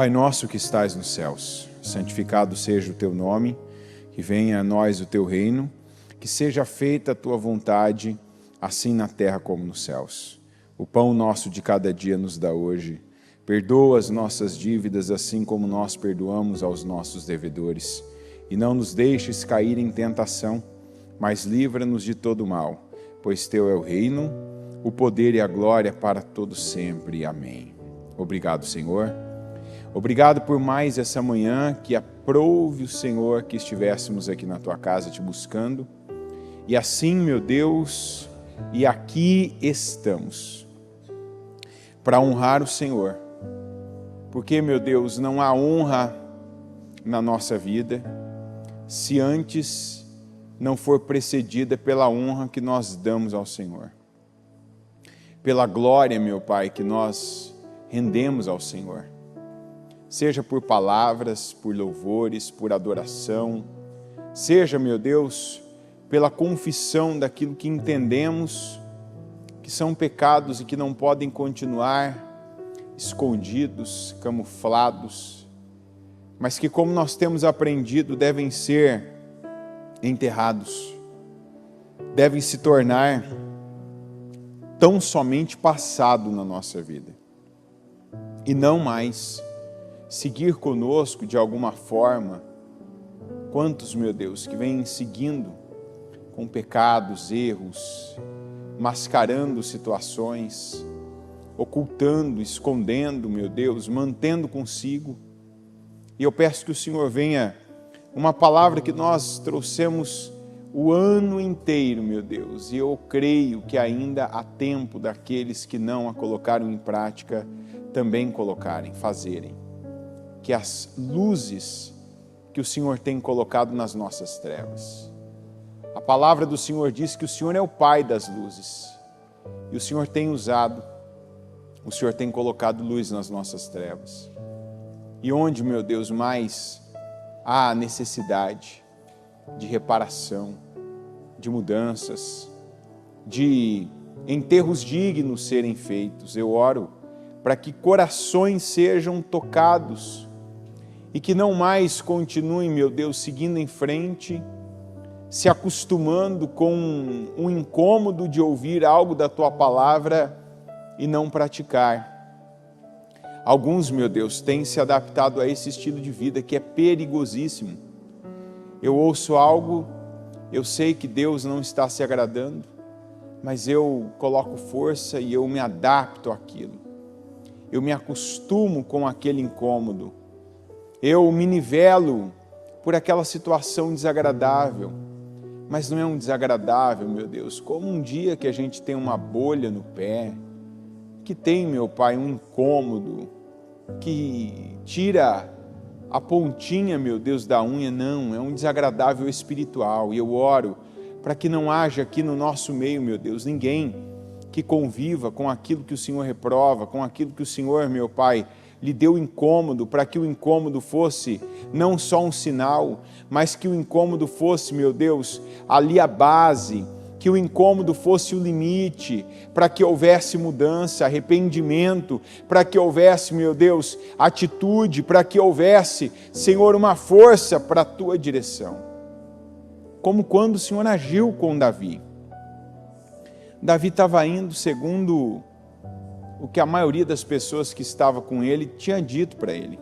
Pai nosso que estais nos céus, santificado seja o teu nome, que venha a nós o teu reino, que seja feita a tua vontade, assim na terra como nos céus. O pão nosso de cada dia nos dá hoje. Perdoa as nossas dívidas, assim como nós perdoamos aos nossos devedores. E não nos deixes cair em tentação, mas livra-nos de todo mal, pois teu é o reino, o poder e a glória para todo sempre. Amém. Obrigado, Senhor. Obrigado por mais essa manhã, que aprouve o Senhor que estivéssemos aqui na tua casa te buscando. E assim, meu Deus, e aqui estamos, para honrar o Senhor. Porque, meu Deus, não há honra na nossa vida se antes não for precedida pela honra que nós damos ao Senhor. Pela glória, meu Pai, que nós rendemos ao Senhor. Seja por palavras, por louvores, por adoração. Seja, meu Deus, pela confissão daquilo que entendemos que são pecados e que não podem continuar escondidos, camuflados, mas que, como nós temos aprendido, devem ser enterrados, devem se tornar tão somente passado na nossa vida, e não mais seguir conosco de alguma forma. Quantos, meu Deus, que vêm seguindo com pecados, erros, mascarando situações, ocultando, escondendo, meu Deus, mantendo consigo. E eu peço que o Senhor venha, uma palavra que nós trouxemos o ano inteiro, meu Deus, e eu creio que ainda há tempo daqueles que não a colocaram em prática também colocarem, fazerem. Que as luzes que o Senhor tem colocado nas nossas trevas. A palavra do Senhor diz que o Senhor é o Pai das luzes. E o Senhor tem usado, o Senhor tem colocado luz nas nossas trevas. E onde, meu Deus, mais há necessidade de reparação, de mudanças, de enterros dignos serem feitos, eu oro para que corações sejam tocados e que não mais continuem, meu Deus, seguindo em frente, se acostumando com um incômodo de ouvir algo da Tua palavra e não praticar. Alguns, meu Deus, têm se adaptado a esse estilo de vida que é perigosíssimo. Eu ouço algo, eu sei que Deus não está se agradando, mas eu coloco força e eu me adapto àquilo. Eu me acostumo com aquele incômodo. Eu me nivelo por aquela situação desagradável. Mas não é um desagradável, meu Deus, como um dia que a gente tem uma bolha no pé, que tem, meu Pai, um incômodo, que tira a pontinha, meu Deus, da unha. Não, é um desagradável espiritual. E eu oro para que não haja aqui no nosso meio, meu Deus, ninguém que conviva com aquilo que o Senhor reprova, com aquilo que o Senhor, meu Pai, lhe deu incômodo, para que o incômodo fosse não só um sinal, mas que o incômodo fosse, meu Deus, ali a base, que o incômodo fosse o limite, para que houvesse mudança, arrependimento, para que houvesse, meu Deus, atitude, para que houvesse, Senhor, uma força para a Tua direção. Como quando o Senhor agiu com Davi. Davi estava indo segundo o que a maioria das pessoas que estava com ele tinha dito para ele.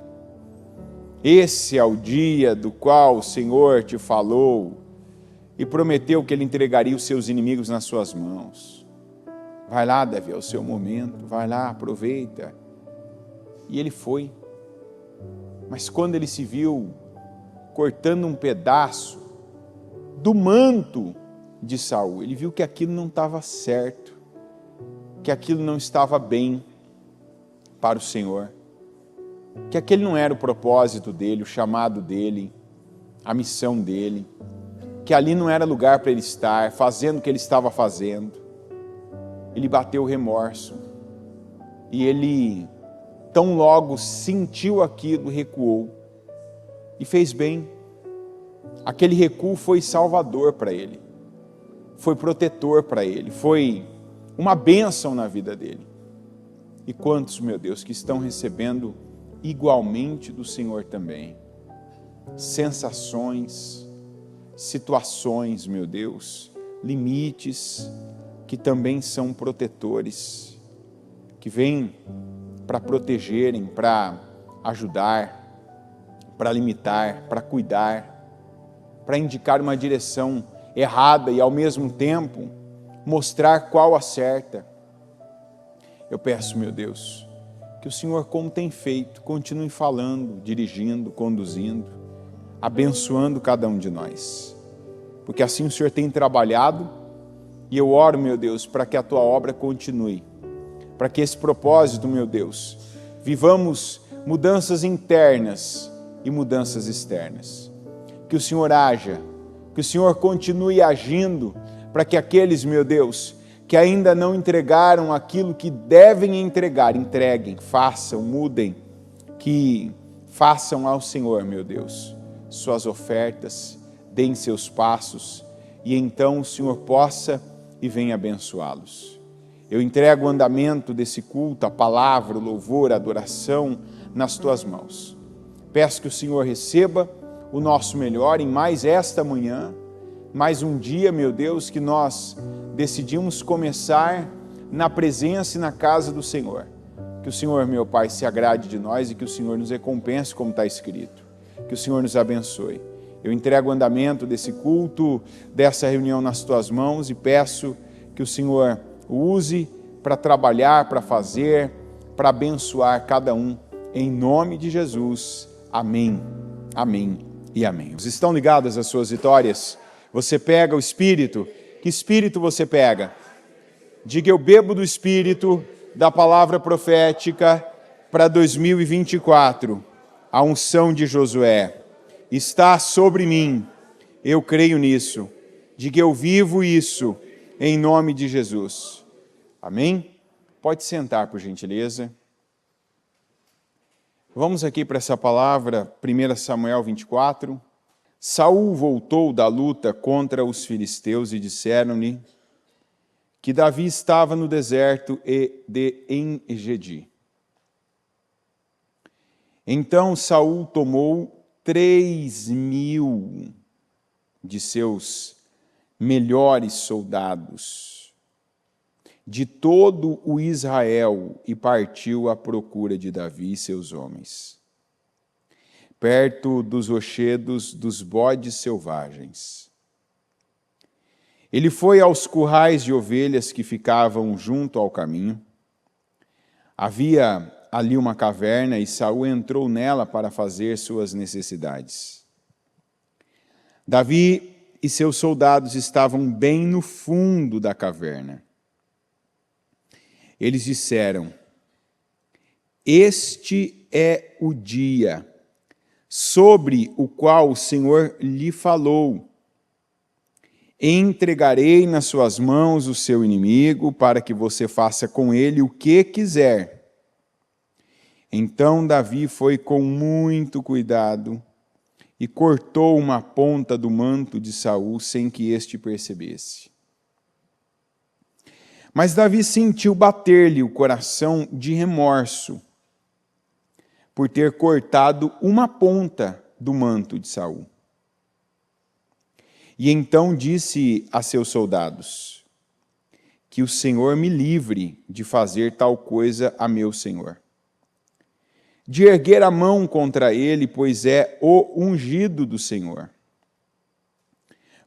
Esse é o dia do qual o Senhor te falou e prometeu que ele entregaria os seus inimigos nas suas mãos. Vai lá, Davi, é o seu momento, vai lá, aproveita. E ele foi. Mas quando ele se viu cortando um pedaço do manto de Saul, ele viu que aquilo não estava certo, que aquilo não estava bem para o Senhor, que aquele não era o propósito dele, o chamado dele, a missão dele, que ali não era lugar para ele estar, fazendo o que ele estava fazendo. Ele bateu remorso, e ele, tão logo sentiu aquilo, recuou, e fez bem. Aquele recuo foi salvador para ele, foi protetor para ele, foi uma bênção na vida dele. E quantos, meu Deus, que estão recebendo igualmente do Senhor também. Sensações, situações, meu Deus, limites que também são protetores, que vêm para protegerem, para ajudar, para limitar, para cuidar, para indicar uma direção errada e ao mesmo tempo mostrar qual a certa. Eu peço, meu Deus, que o Senhor, como tem feito, continue falando, dirigindo, conduzindo, abençoando cada um de nós. Porque assim o Senhor tem trabalhado e eu oro, meu Deus, para que a Tua obra continue. Para que esse propósito, meu Deus, vivamos mudanças internas e mudanças externas. Que o Senhor haja, que o Senhor continue agindo para que aqueles, meu Deus, que ainda não entregaram aquilo que devem entregar, entreguem, façam, mudem, que façam ao Senhor, meu Deus, suas ofertas, deem seus passos, e então o Senhor possa e venha abençoá-los. Eu entrego o andamento desse culto, a palavra, o louvor, a adoração nas Tuas mãos. Peço que o Senhor receba o nosso melhor em mais esta manhã, mais um dia, meu Deus, que nós decidimos começar na presença e na casa do Senhor. Que o Senhor, meu Pai, se agrade de nós e que o Senhor nos recompense como está escrito. Que o Senhor nos abençoe. Eu entrego o andamento desse culto, dessa reunião nas Tuas mãos e peço que o Senhor o use para trabalhar, para fazer, para abençoar cada um. Em nome de Jesus. Amém, amém e amém. Vocês estão ligados às suas vitórias? Você pega o Espírito. Que Espírito você pega? Diga, eu bebo do Espírito da palavra profética para 2024. A unção de Josué está sobre mim. Eu creio nisso. Diga, eu vivo isso em nome de Jesus. Amém? Pode sentar, por gentileza. Vamos aqui para essa palavra, 1 Samuel 24. Saul voltou da luta contra os filisteus e disseram-lhe que Davi estava no deserto de En-Gedi. Então Saul tomou 3.000 de seus melhores soldados de todo o Israel e partiu à procura de Davi e seus homens, perto dos rochedos dos bodes selvagens. Ele foi aos currais de ovelhas que ficavam junto ao caminho. Havia ali uma caverna e Saul entrou nela para fazer suas necessidades. Davi e seus soldados estavam bem no fundo da caverna. Eles disseram: este é o dia sobre o qual o Senhor lhe falou. Entregarei nas suas mãos o seu inimigo, para que você faça com ele o que quiser. Então Davi foi com muito cuidado e cortou uma ponta do manto de Saul sem que este percebesse. Mas Davi sentiu bater-lhe o coração de remorso por ter cortado uma ponta do manto de Saul. E então disse a seus soldados: que o Senhor me livre de fazer tal coisa a meu senhor, de erguer a mão contra ele, pois é o ungido do Senhor.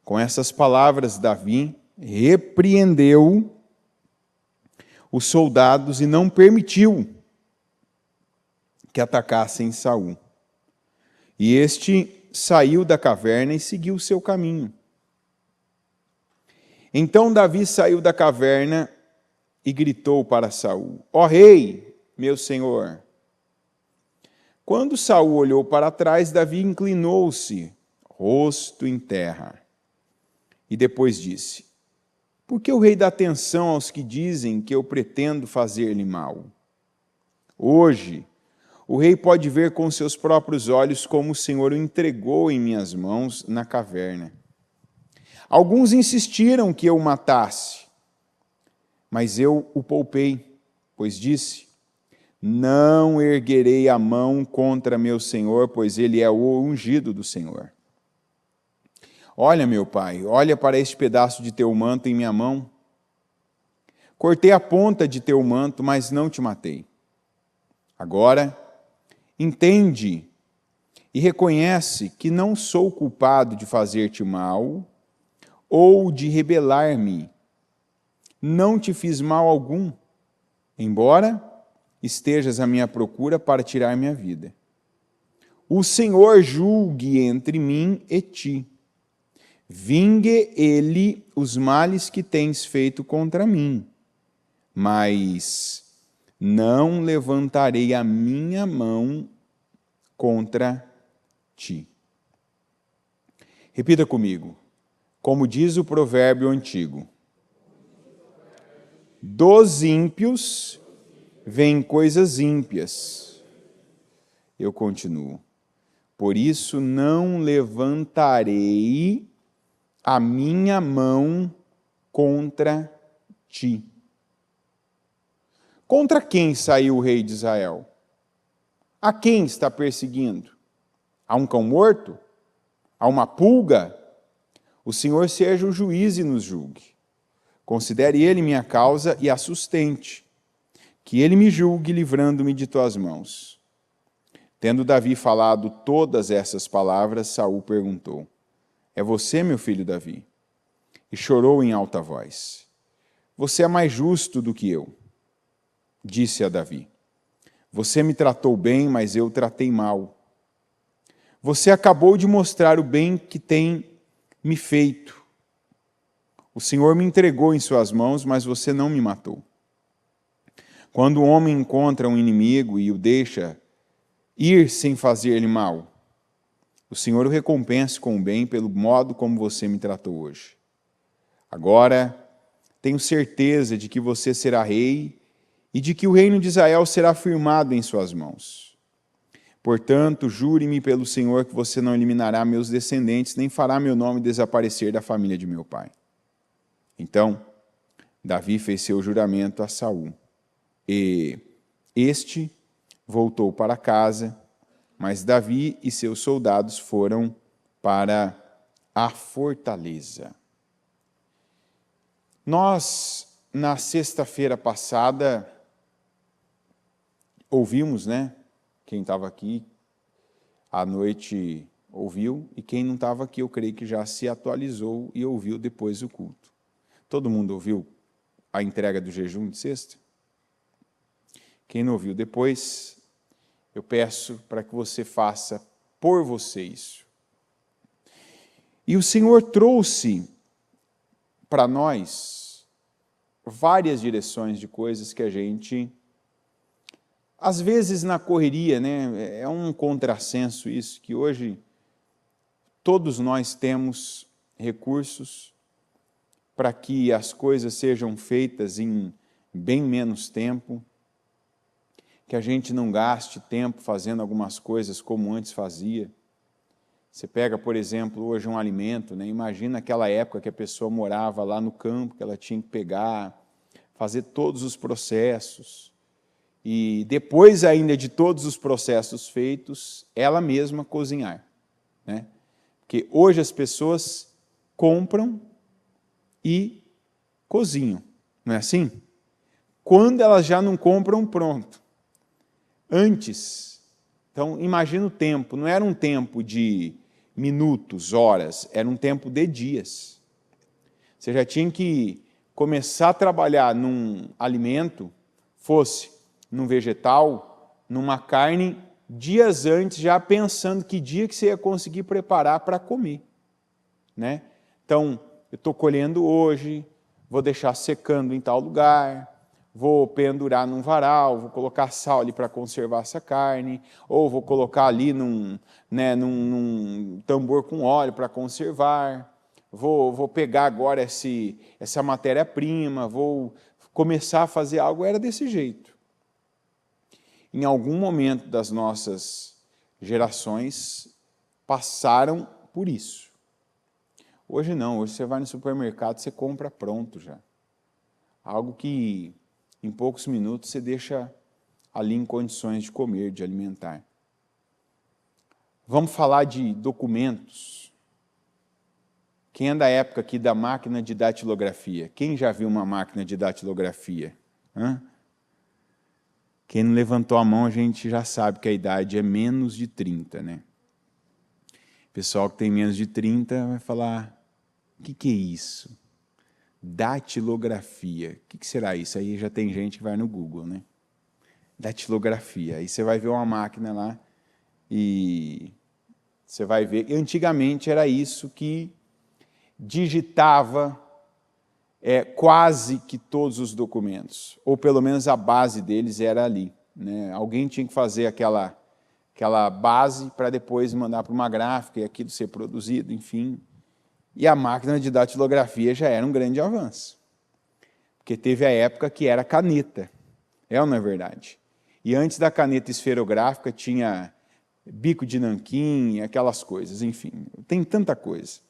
Com essas palavras, Davi repreendeu os soldados e não permitiu que atacassem Saul. E este saiu da caverna e seguiu o seu caminho. Então Davi saiu da caverna e gritou para Saul: ó rei, meu senhor. Quando Saul olhou para trás, Davi inclinou-se, rosto em terra, e depois disse: por que o rei dá atenção aos que dizem que eu pretendo fazer-lhe mal? Hoje, o rei pode ver com seus próprios olhos como o Senhor o entregou em minhas mãos na caverna. Alguns insistiram que eu o matasse, mas eu o poupei, pois disse: Não erguerei a mão contra meu senhor, pois ele é o ungido do Senhor. Olha, meu pai, olha para este pedaço de teu manto em minha mão. Cortei a ponta de teu manto, mas não te matei. Agora, entende e reconhece que não sou culpado de fazer-te mal ou de rebelar-me. Não te fiz mal algum, embora estejas à minha procura para tirar minha vida. O Senhor julgue entre mim e ti. Vingue ele os males que tens feito contra mim, mas não levantarei a minha mão contra ti. Repita comigo, como diz o provérbio antigo: dos ímpios vêm coisas ímpias. Eu continuo. Por isso não levantarei a minha mão contra ti. Contra quem saiu o rei de Israel? A quem está perseguindo? A um cão morto? A uma pulga? O Senhor seja o juiz e nos julgue. Considere ele minha causa e a sustente. Que ele me julgue, livrando-me de tuas mãos. Tendo Davi falado todas essas palavras, Saul perguntou: é você, meu filho Davi? E chorou em alta voz. Você é mais justo do que eu. Disse a Davi: você me tratou bem, mas eu tratei mal. Você acabou de mostrar o bem que tem me feito. O Senhor me entregou em suas mãos, mas você não me matou. Quando o homem encontra um inimigo e o deixa ir sem fazer-lhe mal, o Senhor o recompense com o bem pelo modo como você me tratou hoje. Agora, tenho certeza de que você será rei e de que o reino de Israel será firmado em suas mãos. Portanto, jure-me pelo Senhor que você não eliminará meus descendentes, nem fará meu nome desaparecer da família de meu pai. Então, Davi fez seu juramento a Saul, e este voltou para casa, mas Davi e seus soldados foram para a fortaleza. Nós, na sexta-feira passada, ouvimos, né? Quem estava aqui à noite ouviu, e quem não estava aqui, eu creio que já se atualizou e ouviu depois do culto. Todo mundo ouviu a entrega do jejum de sexta? Quem não ouviu depois, eu peço para que você faça por você isso. E o Senhor trouxe para nós várias direções de coisas que a gente, às vezes na correria, né, é um contrassenso isso, que hoje todos nós temos recursos para que as coisas sejam feitas em bem menos tempo, que a gente não gaste tempo fazendo algumas coisas como antes fazia. Você pega, por exemplo, hoje um alimento, né? Imagina aquela época que a pessoa morava lá no campo, que ela tinha que pegar, fazer todos os processos, e depois ainda de todos os processos feitos, ela mesma cozinhar, né? Porque hoje as pessoas compram e cozinham, não é assim? Quando elas já não compram pronto. Antes, então imagina o tempo, não era um tempo de minutos, horas, era um tempo de dias. Você já tinha que começar a trabalhar num alimento, fosse num vegetal, numa carne, dias antes, já pensando que dia que você ia conseguir preparar para comer, né? Então, eu estou colhendo hoje, vou deixar secando em tal lugar, vou pendurar num varal, vou colocar sal ali para conservar essa carne, ou vou colocar ali num tambor com óleo para conservar, vou pegar agora essa matéria-prima, vou começar a fazer algo. Era desse jeito. Em algum momento das nossas gerações, passaram por isso. Hoje não, hoje você vai no supermercado, você compra pronto já. Algo que em poucos minutos você deixa ali em condições de comer, de alimentar. Vamos falar de documentos. Quem é da época aqui da máquina de datilografia? Quem já viu uma máquina de datilografia? Hã? Quem não levantou a mão, a gente já sabe que a idade é menos de 30, né? O pessoal que tem menos de 30 vai falar, o que é isso? Datilografia. O que será isso? Aí já tem gente que vai no Google, né? Datilografia. Aí você vai ver uma máquina lá e você vai ver. Antigamente era isso que digitava quase que todos os documentos, ou pelo menos a base deles era ali, né? Alguém tinha que fazer aquela base para depois mandar para uma gráfica e aquilo ser produzido, enfim. E a máquina de datilografia já era um grande avanço, porque teve a época que era caneta, ou não é verdade? E antes da caneta esferográfica tinha bico de nanquim, aquelas coisas, enfim, tem tanta coisa.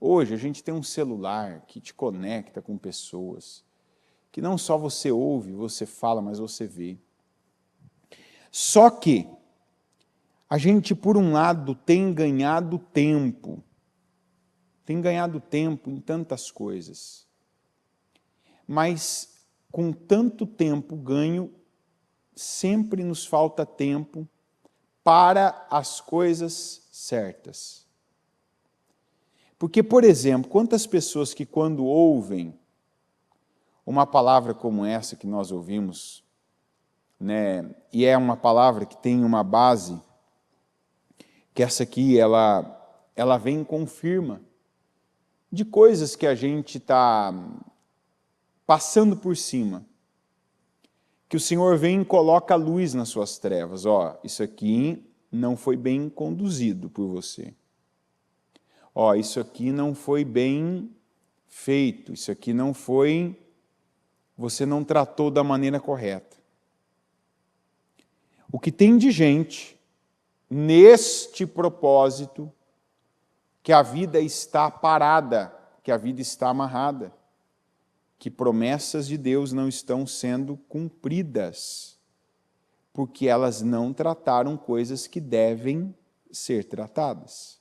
Hoje a gente tem um celular que te conecta com pessoas, que não só você ouve, você fala, mas você vê. Só que a gente, por um lado, tem ganhado tempo em tantas coisas, mas com tanto tempo ganho, sempre nos falta tempo para as coisas certas. Porque, por exemplo, quantas pessoas que quando ouvem uma palavra como essa que nós ouvimos, né, e é uma palavra que tem uma base, que essa aqui, ela vem e confirma de coisas que a gente está passando por cima, que o Senhor vem e coloca a luz nas suas trevas. Ó, isso aqui não foi bem conduzido por você. Ó, isso aqui não foi bem feito, isso aqui não foi, você não tratou da maneira correta. O que tem de gente neste propósito, que a vida está parada, que a vida está amarrada, que promessas de Deus não estão sendo cumpridas, porque elas não trataram coisas que devem ser tratadas.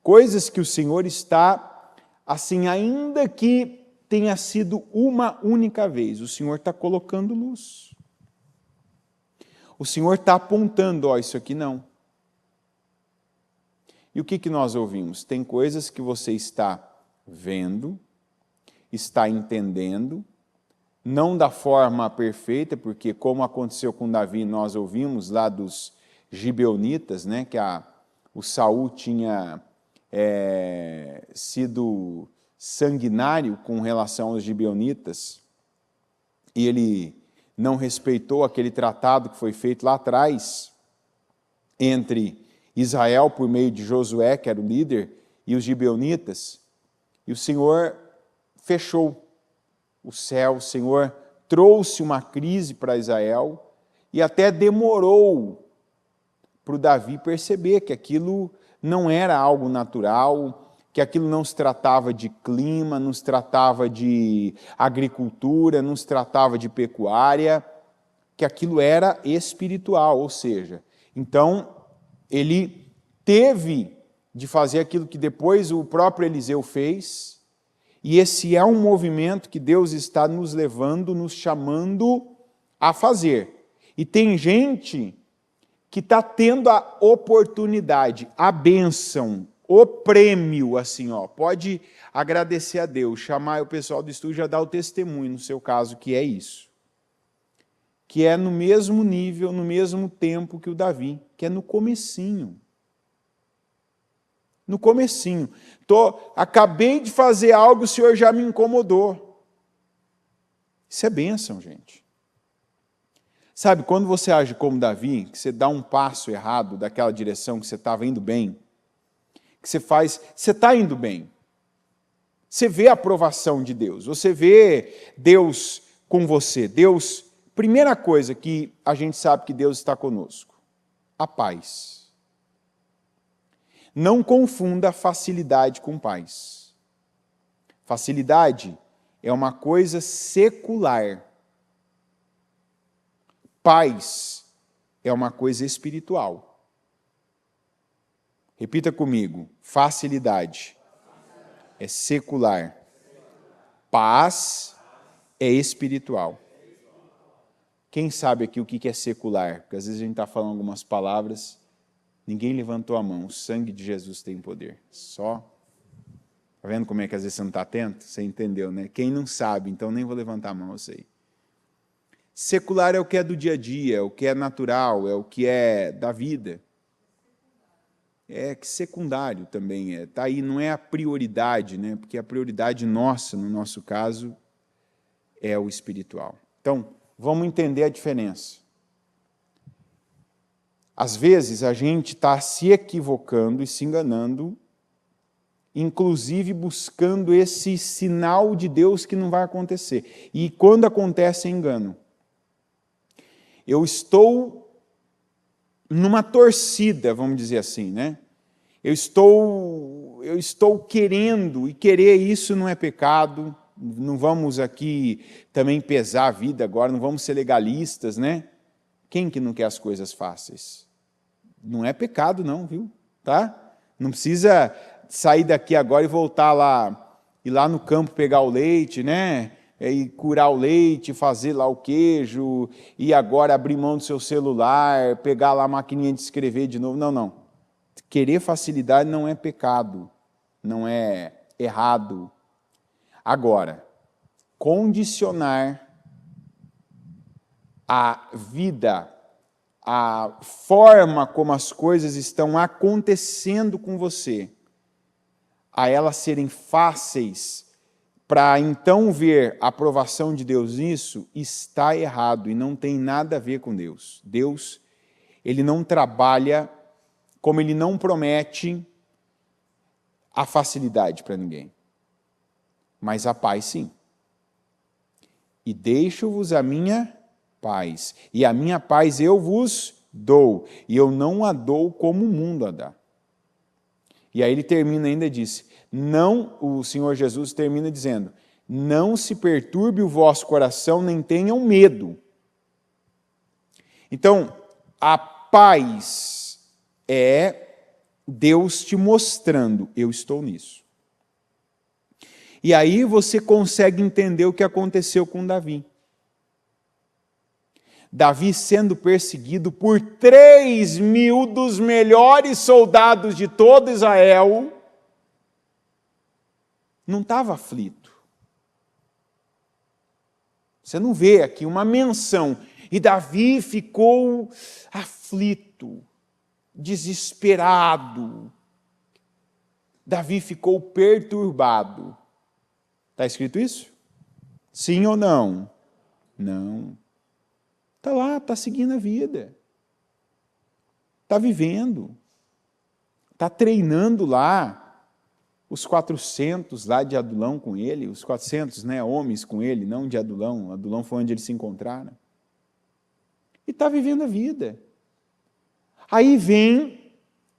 Coisas que o Senhor está, assim, ainda que tenha sido uma única vez, o Senhor está colocando luz. O Senhor está apontando, ó, isso aqui não. E o que nós ouvimos? Tem coisas que você está vendo, está entendendo, não da forma perfeita, porque como aconteceu com Davi, nós ouvimos lá dos gibeonitas, né, que o Saul tinha sido sanguinário com relação aos gibeonitas, e ele não respeitou aquele tratado que foi feito lá atrás, entre Israel, por meio de Josué, que era o líder, e os gibeonitas, e o Senhor fechou o céu, o Senhor trouxe uma crise para Israel, e até demorou para o Davi perceber que aquilo não era algo natural, que aquilo não se tratava de clima, não se tratava de agricultura, não se tratava de pecuária, que aquilo era espiritual, ou seja, então ele teve de fazer aquilo que depois o próprio Eliseu fez, e esse é um movimento que Deus está nos levando, nos chamando a fazer. E tem gente que está tendo a oportunidade, a bênção, o prêmio, assim, ó, pode agradecer a Deus, chamar o pessoal do estúdio a dar o testemunho, no seu caso, que é isso. Que é no mesmo nível, no mesmo tempo que o Davi, que é no comecinho. No comecinho. Acabei de fazer algo, o Senhor já me incomodou. Isso é bênção, gente. Sabe, quando você age como Davi, que você dá um passo errado daquela direção que você estava indo bem, que você está indo bem. Você vê a aprovação de Deus, você vê Deus com você. Deus, primeira coisa que a gente sabe que Deus está conosco, a paz. Não confunda facilidade com paz. Facilidade é uma coisa secular. paz é uma coisa espiritual. Repita comigo: facilidade é secular, paz é espiritual. Quem sabe aqui o que é secular? Porque às vezes a gente está falando algumas palavras, ninguém levantou a mão. O sangue de Jesus tem poder. Só. Está vendo como é que às vezes você não está atento? Você entendeu, né? Quem não sabe, então nem vou levantar a mão, eu sei. Secular é o que é do dia a dia, é o que é natural, é o que é da vida. É secundário também. Está aí, não é a prioridade, né? Porque a prioridade nossa, no nosso caso, é o espiritual. Então, vamos entender a diferença. Às vezes, a gente está se equivocando e se enganando, inclusive buscando esse sinal de Deus que não vai acontecer. E quando acontece, é engano. Eu estou numa torcida, vamos dizer assim, né? Eu estou querendo, e querer isso não é pecado. Não vamos aqui também pesar a vida agora, não vamos ser legalistas, né? Quem que não quer as coisas fáceis? Não é pecado não, viu? Tá? Não precisa sair daqui agora e voltar lá, ir lá no campo pegar o leite, né? E curar o leite, fazer lá o queijo, e agora abrir mão do seu celular, pegar lá a maquininha de escrever de novo. Não, não. Querer facilidade não é pecado, não é errado. Agora, condicionar a vida, a forma como as coisas estão acontecendo com você, a elas serem fáceis, para então ver a aprovação de Deus nisso, está errado e não tem nada a ver com Deus. Deus, Ele não trabalha, como Ele não promete a facilidade para ninguém. Mas a paz sim. E deixo-vos a minha paz, e a minha paz eu vos dou, e eu não a dou como o mundo a dá. E aí ele termina ainda e diz, o Senhor Jesus termina dizendo, não se perturbe o vosso coração, nem tenham medo. Então, a paz é Deus te mostrando, eu estou nisso. E aí você consegue entender o que aconteceu com Davi. Davi sendo perseguido por 3.000 dos melhores soldados de todo Israel, não estava aflito. Você não vê aqui uma menção. E Davi ficou aflito, desesperado. Davi ficou perturbado. Está escrito isso? Sim ou não? Não. Está lá, está seguindo a vida. Está vivendo. Está treinando lá os 400 lá de Adulão com ele, os 400 homens com ele, não de Adulão. Adulão foi onde eles se encontraram. E está vivendo a vida. Aí vem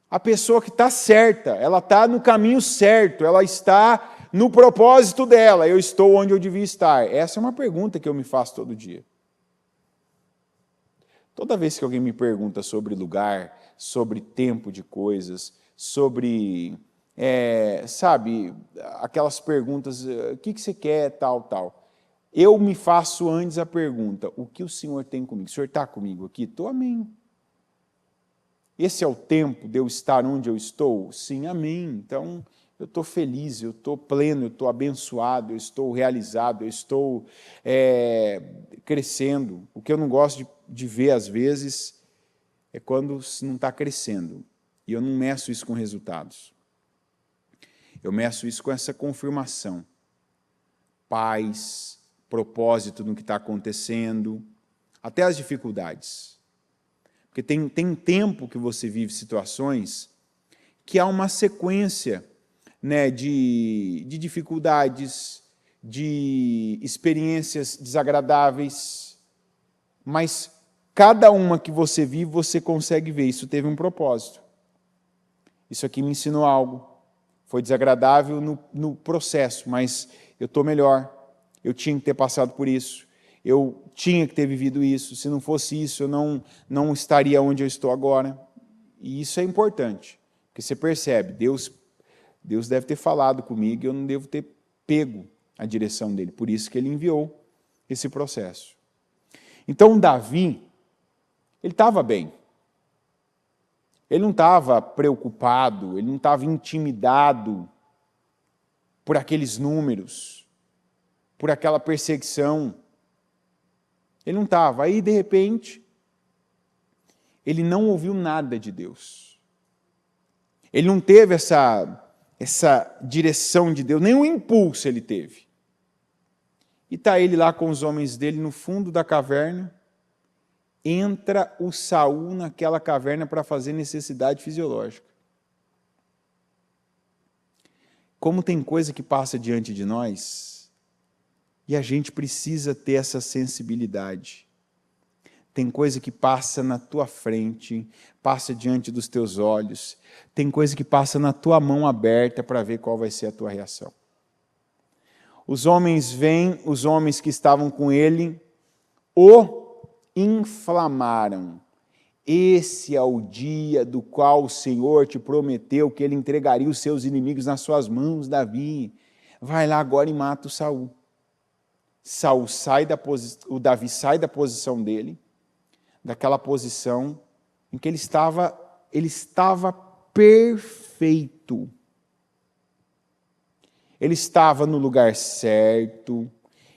a pessoa que está certa, ela está no caminho certo, ela está no propósito dela, eu estou onde eu devia estar. Essa é uma pergunta que eu me faço todo dia. Toda vez que alguém me pergunta sobre lugar, sobre tempo de coisas, sobre, aquelas perguntas, o que você quer, tal. Eu me faço antes a pergunta, o que o Senhor tem comigo? O Senhor está comigo aqui? Estou, amém. Esse é o tempo de eu estar onde eu estou? Sim, amém. Então, eu estou feliz, eu estou pleno, eu estou abençoado, eu estou realizado, eu estou crescendo. O que eu não gosto de ver, às vezes, é quando não está crescendo. E eu não meço isso com resultados. Eu meço isso com essa confirmação. Paz, propósito no que está acontecendo, até as dificuldades. Porque tem tempo que você vive situações que há uma sequência de dificuldades, de experiências desagradáveis, mas cada uma que você vive, você consegue ver, isso teve um propósito. Isso aqui me ensinou algo, foi desagradável no processo, mas eu estou melhor, eu tinha que ter passado por isso, eu tinha que ter vivido isso, se não fosse isso, eu não estaria onde eu estou agora. E isso é importante, porque você percebe, Deus deve ter falado comigo e eu não devo ter pego a direção dele, por isso que ele enviou esse processo. Então, Davi, ele estava bem. Ele não estava preocupado, ele não estava intimidado por aqueles números, por aquela perseguição. Ele não estava. Aí, de repente, ele não ouviu nada de Deus. Ele não teve essa direção de Deus, nenhum impulso ele teve. E está ele lá com os homens dele no fundo da caverna. Entra o Saul naquela caverna para fazer necessidade fisiológica. Como tem coisa que passa diante de nós, e a gente precisa ter essa sensibilidade. Tem coisa que passa na tua frente, passa diante dos teus olhos, tem coisa que passa na tua mão aberta para ver qual vai ser a tua reação. Os homens vêm, os homens que estavam com ele, o inflamaram. Esse é o dia do qual o Senhor te prometeu que ele entregaria os seus inimigos nas suas mãos, Davi. Vai lá agora e mata o Saul. O Davi sai da posição dele, daquela posição em que ele estava perfeito. Ele estava no lugar certo,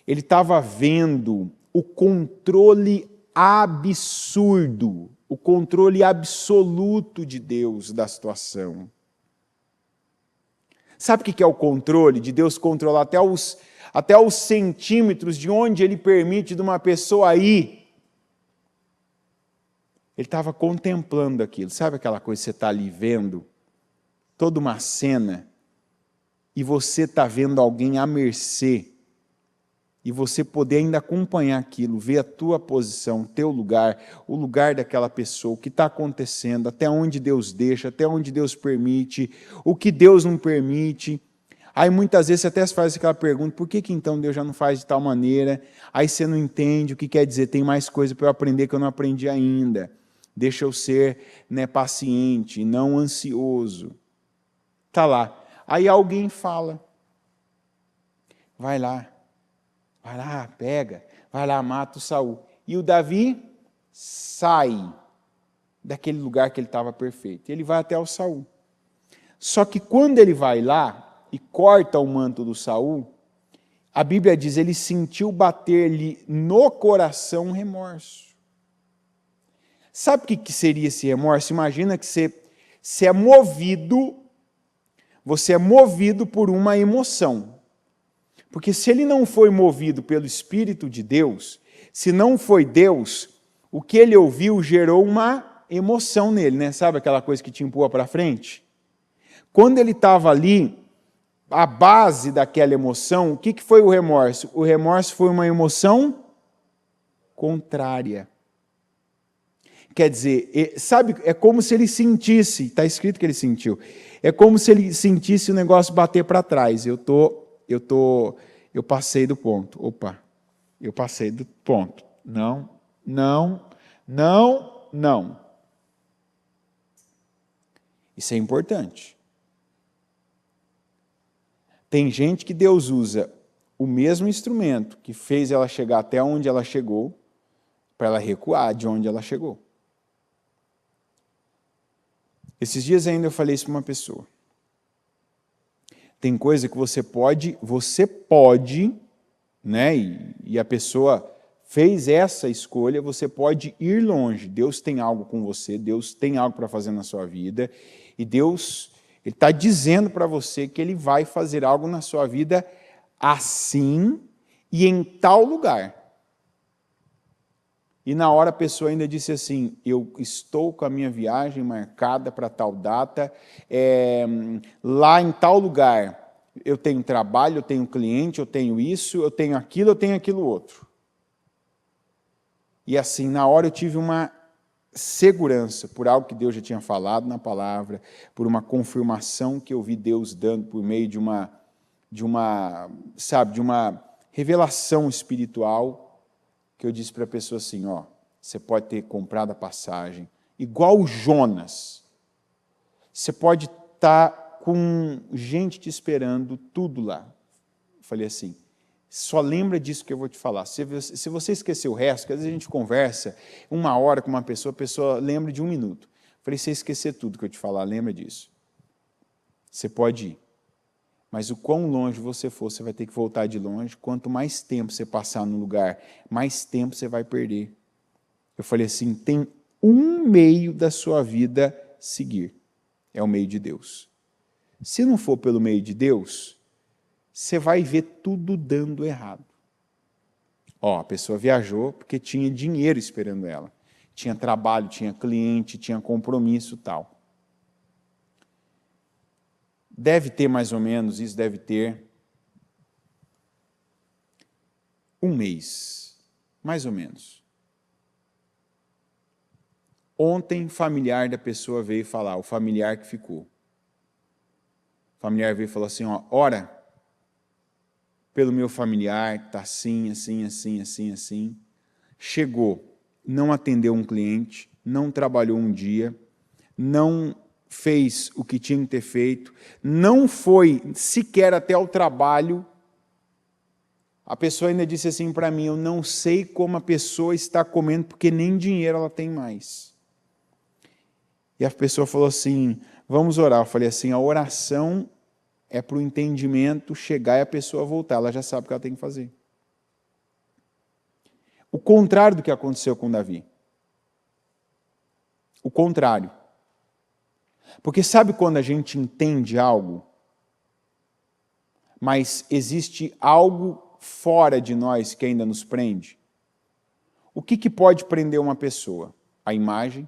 ele estava vendo o controle absurdo, o controle absoluto de Deus da situação. Sabe o que é o controle? De Deus controlar até os centímetros de onde Ele permite de uma pessoa ir. Ele estava contemplando aquilo. Sabe aquela coisa que você está ali vendo? Toda uma cena, e você está vendo alguém à mercê, e você poder ainda acompanhar aquilo, ver a tua posição, o teu lugar, o lugar daquela pessoa, o que está acontecendo, até onde Deus deixa, até onde Deus permite, o que Deus não permite. Aí muitas vezes você até se faz aquela pergunta, por que então Deus já não faz de tal maneira? Aí você não entende o que quer dizer, tem mais coisa para eu aprender que eu não aprendi ainda. Deixa eu ser paciente, não ansioso. Está lá. Aí alguém fala, vai lá, pega, vai lá, mata o Saul. E o Davi sai daquele lugar que ele estava perfeito. Ele vai até o Saul. Só que quando ele vai lá e corta o manto do Saul, a Bíblia diz, ele sentiu bater-lhe no coração um remorso. Sabe o que seria esse remorso? Imagina que você é movido por uma emoção. Porque se ele não foi movido pelo Espírito de Deus, se não foi Deus, o que ele ouviu gerou uma emoção nele, né? Sabe aquela coisa que te empurra para frente? Quando ele estava ali, a base daquela emoção, o que foi o remorso? O remorso foi uma emoção contrária. Quer dizer, sabe, é como se ele sentisse, está escrito que ele sentiu, é como se ele sentisse o negócio bater para trás. Eu passei do ponto. Opa, eu passei do ponto. Não. Isso é importante. Tem gente que Deus usa o mesmo instrumento que fez ela chegar até onde ela chegou, para ela recuar de onde ela chegou. Esses dias ainda eu falei isso para uma pessoa. Tem coisa que você pode, né? E a pessoa fez essa escolha, você pode ir longe. Deus tem algo com você, Deus tem algo para fazer na sua vida, e Deus, Ele está dizendo para você que Ele vai fazer algo na sua vida assim e em tal lugar. E na hora a pessoa ainda disse assim, eu estou com a minha viagem marcada para tal data, lá em tal lugar, eu tenho trabalho, eu tenho cliente, eu tenho isso, eu tenho aquilo outro. E assim, na hora eu tive uma segurança por algo que Deus já tinha falado na palavra, por uma confirmação que eu vi Deus dando por meio de uma revelação espiritual. que eu disse para a pessoa assim, ó, você pode ter comprado a passagem, igual o Jonas. Você pode estar com gente te esperando, tudo lá. Eu falei assim, só lembra disso que eu vou te falar. Se você esquecer o resto, que às vezes a gente conversa 1 hora com uma pessoa, a pessoa lembra de 1 minuto. Eu falei, se você esquecer tudo que eu te falar, lembra disso. Você pode ir. Mas o quão longe você for, você vai ter que voltar de longe. Quanto mais tempo você passar no lugar, mais tempo você vai perder. Eu falei assim, tem um meio da sua vida seguir. É o meio de Deus. Se não for pelo meio de Deus, você vai ver tudo dando errado. Ó, a pessoa viajou porque tinha dinheiro esperando ela. Tinha trabalho, tinha cliente, tinha compromisso e tal. Deve ter mais ou menos, isso deve ter 1 mês, mais ou menos. Ontem, familiar da pessoa veio falar, o familiar que ficou. O familiar veio e falou assim, ó, ora pelo meu familiar, está assim, assim, assim, assim, assim. Chegou, não atendeu um cliente, não trabalhou um dia, não fez o que tinha que ter feito, não foi sequer até o trabalho. A pessoa ainda disse assim para mim, eu não sei como a pessoa está comendo, porque nem dinheiro ela tem mais. E a pessoa falou assim, vamos orar. Eu falei assim, a oração é para o entendimento chegar e a pessoa voltar, ela já sabe o que ela tem que fazer. O contrário do que aconteceu com Davi. O contrário. Porque sabe quando a gente entende algo, mas existe algo fora de nós que ainda nos prende? O que pode prender uma pessoa? A imagem.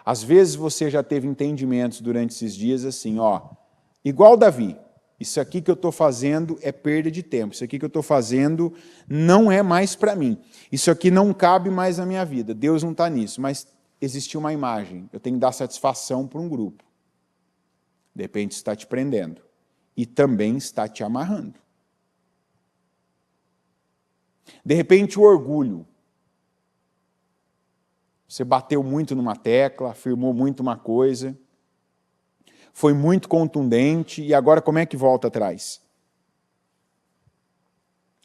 Às vezes você já teve entendimentos durante esses dias assim, ó, igual Davi, isso aqui que eu estou fazendo é perda de tempo, isso aqui que eu estou fazendo não é mais para mim, isso aqui não cabe mais na minha vida, Deus não está nisso, mas existiu uma imagem, eu tenho que dar satisfação para um grupo. De repente está te prendendo e também está te amarrando. De repente o orgulho. Você bateu muito numa tecla, afirmou muito uma coisa, foi muito contundente e agora como é que volta atrás?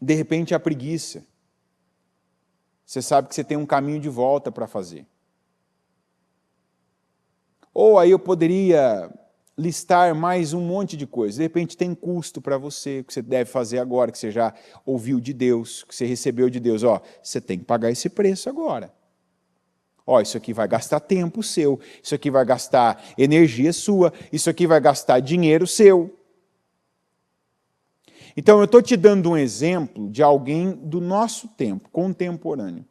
De repente a preguiça. Você sabe que você tem um caminho de volta para fazer. Ou aí eu poderia listar mais um monte de coisas. De repente tem custo para você, que você deve fazer agora, que você já ouviu de Deus, que você recebeu de Deus. Ó, você tem que pagar esse preço agora. Ó, isso aqui vai gastar tempo seu, isso aqui vai gastar energia sua, isso aqui vai gastar dinheiro seu. Então eu estou te dando um exemplo de alguém do nosso tempo, contemporâneo,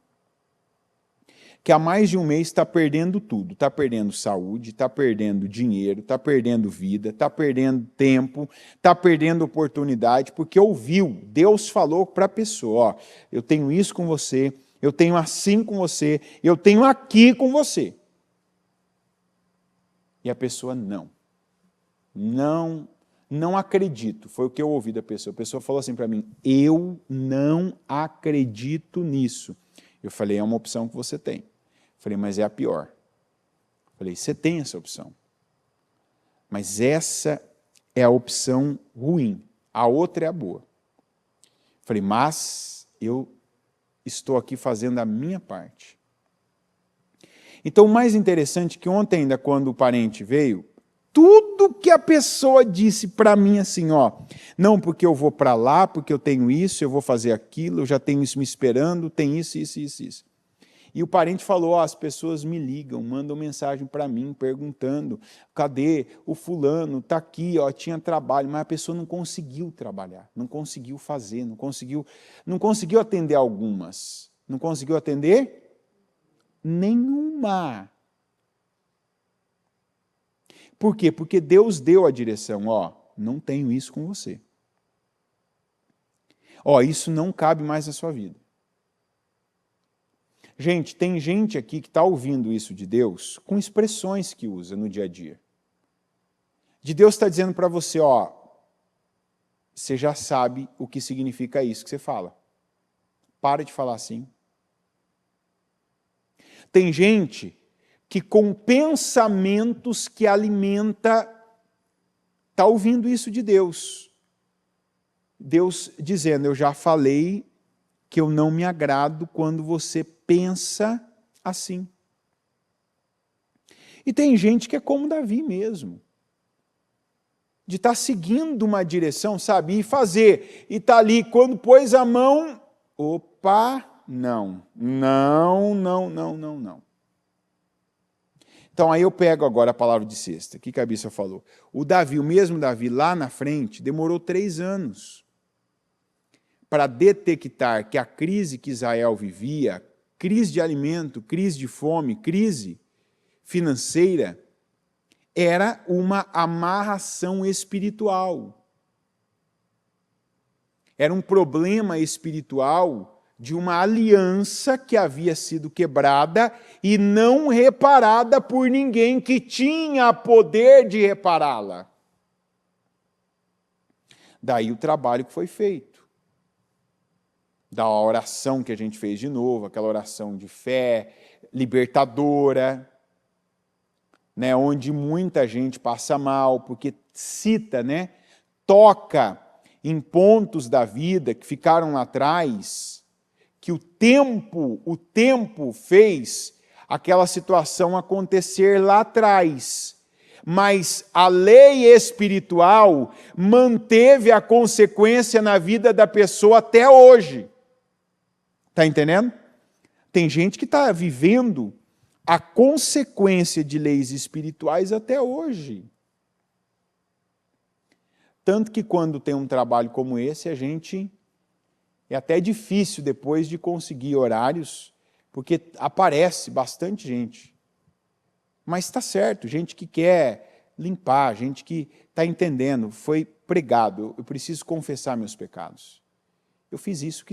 que há mais de 1 mês está perdendo tudo, está perdendo saúde, está perdendo dinheiro, está perdendo vida, está perdendo tempo, está perdendo oportunidade, porque ouviu, Deus falou para a pessoa, ó, eu tenho isso com você, eu tenho assim com você, eu tenho aqui com você. E a pessoa não acredito, foi o que eu ouvi da pessoa. A pessoa falou assim para mim, eu não acredito nisso. Eu falei, é uma opção que você tem. Eu falei, mas é a pior. Eu falei, você tem essa opção. Mas essa é a opção ruim, a outra é a boa. Eu falei, mas eu estou aqui fazendo a minha parte. Então, o mais interessante é que ontem ainda, quando o parente veio, tudo que a pessoa disse para mim assim, ó, não, porque eu vou para lá, porque eu tenho isso, eu vou fazer aquilo, eu já tenho isso me esperando, tem isso, isso, isso, isso. E o parente falou, ó, as pessoas me ligam, mandam mensagem para mim, perguntando, cadê o fulano, está aqui, ó, tinha trabalho, mas a pessoa não conseguiu trabalhar, não conseguiu fazer, não conseguiu atender algumas. Não conseguiu atender nenhuma. Por quê? Porque Deus deu a direção, ó, não tenho isso com você. Ó, isso não cabe mais na sua vida. Gente, tem gente aqui que está ouvindo isso de Deus com expressões que usa no dia a dia. De Deus está dizendo para você, ó, você já sabe o que significa isso que você fala. Para de falar assim. Tem gente que com pensamentos que alimenta, está ouvindo isso de Deus. Deus dizendo, eu já falei que eu não me agrado quando você pensa assim. E tem gente que é como Davi mesmo. De estar seguindo uma direção, sabe? E fazer. E está ali, quando pôs a mão, opa, não. Então aí eu pego agora a palavra de sexta. O que a Bíblia falou? O mesmo Davi lá na frente, demorou 3 anos para detectar que a crise que Israel vivia, crise de alimento, crise de fome, crise financeira, era uma amarração espiritual. Era um problema espiritual de uma aliança que havia sido quebrada e não reparada por ninguém que tinha poder de repará-la. Daí o trabalho que foi feito. Da oração que a gente fez de novo, aquela oração de fé, libertadora, né, onde muita gente passa mal, porque cita, né, toca em pontos da vida que ficaram lá atrás, que o tempo fez aquela situação acontecer lá atrás. Mas a lei espiritual manteve a consequência na vida da pessoa até hoje. Está entendendo? Tem gente que está vivendo a consequência de leis espirituais até hoje. Tanto que quando tem um trabalho como esse, a gente... É até difícil depois de conseguir horários, porque aparece bastante gente. Mas está certo, gente que quer limpar, gente que está entendendo, foi pregado, eu preciso confessar meus pecados. Eu fiz isso.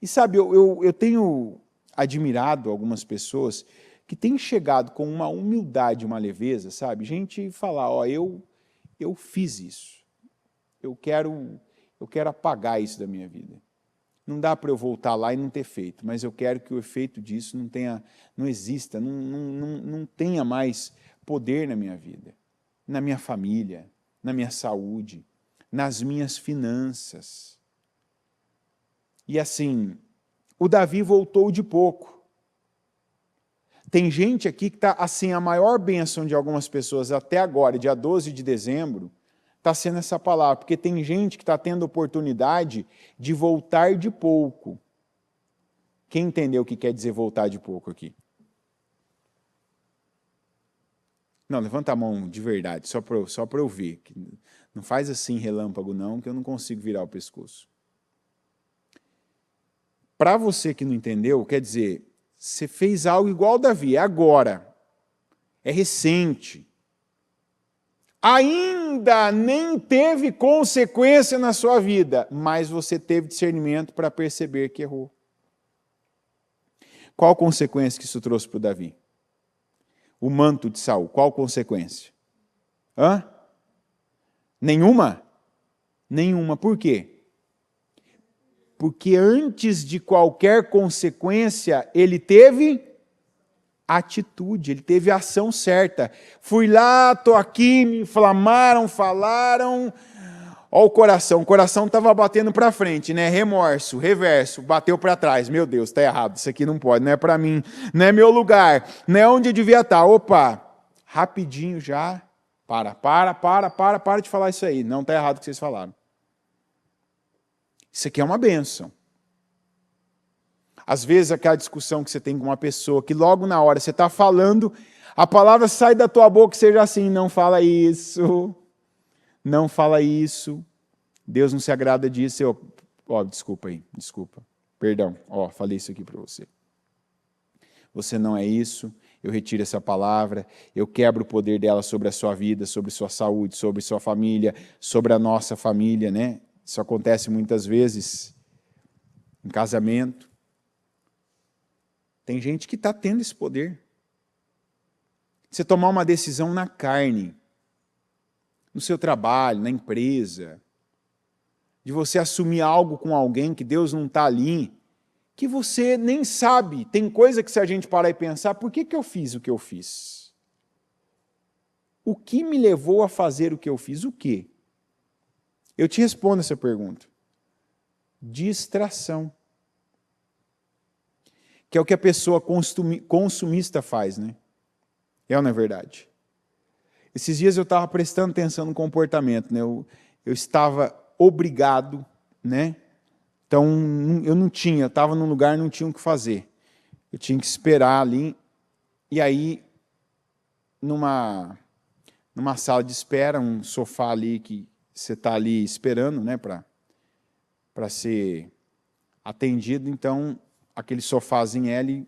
E sabe, eu tenho admirado algumas pessoas que têm chegado com uma humildade, uma leveza, sabe? Gente falar, ó, eu fiz isso. Eu quero apagar isso da minha vida. Não dá para eu voltar lá e não ter feito, mas eu quero que o efeito disso não exista, não tenha mais poder na minha vida, na minha família, na minha saúde, nas minhas finanças. E assim, o Davi voltou de pouco. Tem gente aqui que está, assim, a maior bênção de algumas pessoas até agora, dia 12 de dezembro, está sendo essa palavra, porque tem gente que está tendo oportunidade de voltar de pouco. Quem entendeu o que quer dizer voltar de pouco aqui? Não, levanta a mão de verdade, só para eu ver. Não faz assim relâmpago não, que eu não consigo virar o pescoço. Para você que não entendeu, quer dizer, você fez algo igual Davi, é agora, é recente. Ainda nem teve consequência na sua vida, mas você teve discernimento para perceber que errou. Qual consequência que isso trouxe para o Davi? O manto de Saul, qual consequência? Nenhuma? Nenhuma. Por quê? Porque antes de qualquer consequência, ele teve atitude, ele teve a ação certa. Fui lá, estou aqui, me inflamaram, falaram. Olha o coração estava batendo para frente, né? Remorso, reverso, bateu para trás. Meu Deus, está errado, isso aqui não pode, não é para mim, não é meu lugar, não é onde eu devia estar. Opa, rapidinho já, para de falar isso aí, não está errado o que vocês falaram. Isso aqui é uma bênção. Às vezes aquela discussão que você tem com uma pessoa, que logo na hora você está falando, a palavra sai da tua boca e seja assim, não fala isso, não fala isso, Deus não se agrada disso. Desculpa aí, desculpa, perdão, falei isso aqui para você. Você não é isso, eu retiro essa palavra, eu quebro o poder dela sobre a sua vida, sobre sua saúde, sobre sua família, sobre a nossa família, né? Isso acontece muitas vezes em casamento. Tem gente que está tendo esse poder. Você tomar uma decisão na carne, no seu trabalho, na empresa, de você assumir algo com alguém que Deus não está ali, que você nem sabe. Tem coisa que se a gente parar e pensar, por que eu fiz o que eu fiz? O que me levou a fazer o que eu fiz? O quê? Eu te respondo essa pergunta. Distração. Que é o que a pessoa consumista faz, né? É ou não é verdade? Esses dias eu estava prestando atenção no comportamento, né? Eu estava obrigado, né? Então, eu não tinha, eu estava num lugar, não tinha o que fazer. Eu tinha que esperar ali, e aí, numa sala de espera, um sofá ali que você está ali esperando, né, para ser atendido, então, aquele sofazinho L,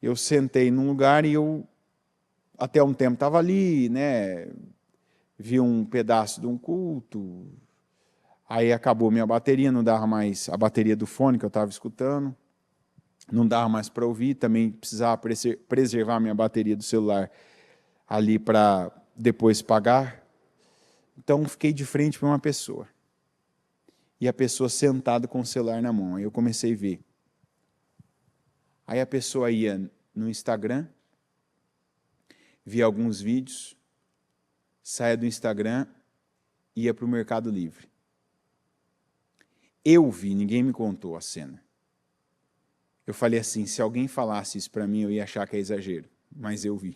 eu sentei num lugar e eu, até um tempo, estava ali, né, vi um pedaço de um culto, aí acabou minha bateria, não dava mais a bateria do fone que eu estava escutando, não dava mais para ouvir, também precisava preservar minha bateria do celular ali para depois pagar. Então, fiquei de frente para uma pessoa. E a pessoa sentada com o celular na mão. Aí eu comecei a ver. Aí a pessoa ia no Instagram, via alguns vídeos, saia do Instagram, ia para o Mercado Livre. Eu vi, ninguém me contou a cena. Eu falei assim, se alguém falasse isso para mim, eu ia achar que é exagero. Mas eu vi.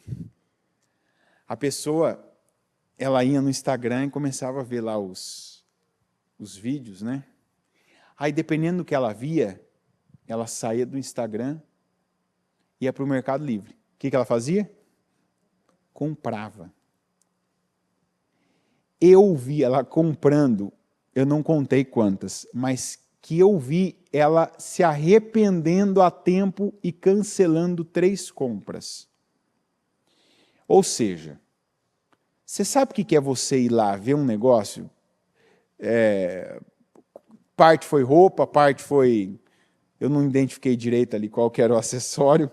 A pessoa, ela ia no Instagram e começava a ver lá os vídeos, né? Aí, dependendo do que ela via, ela saía do Instagram, ia para o Mercado Livre. O que ela fazia? Comprava. Eu vi ela comprando, eu não contei quantas, mas que eu vi ela se arrependendo a tempo e cancelando 3 compras. Ou seja, você sabe o que é você ir lá ver um negócio? Parte foi roupa, parte foi... Eu não identifiquei direito ali qual que era o acessório.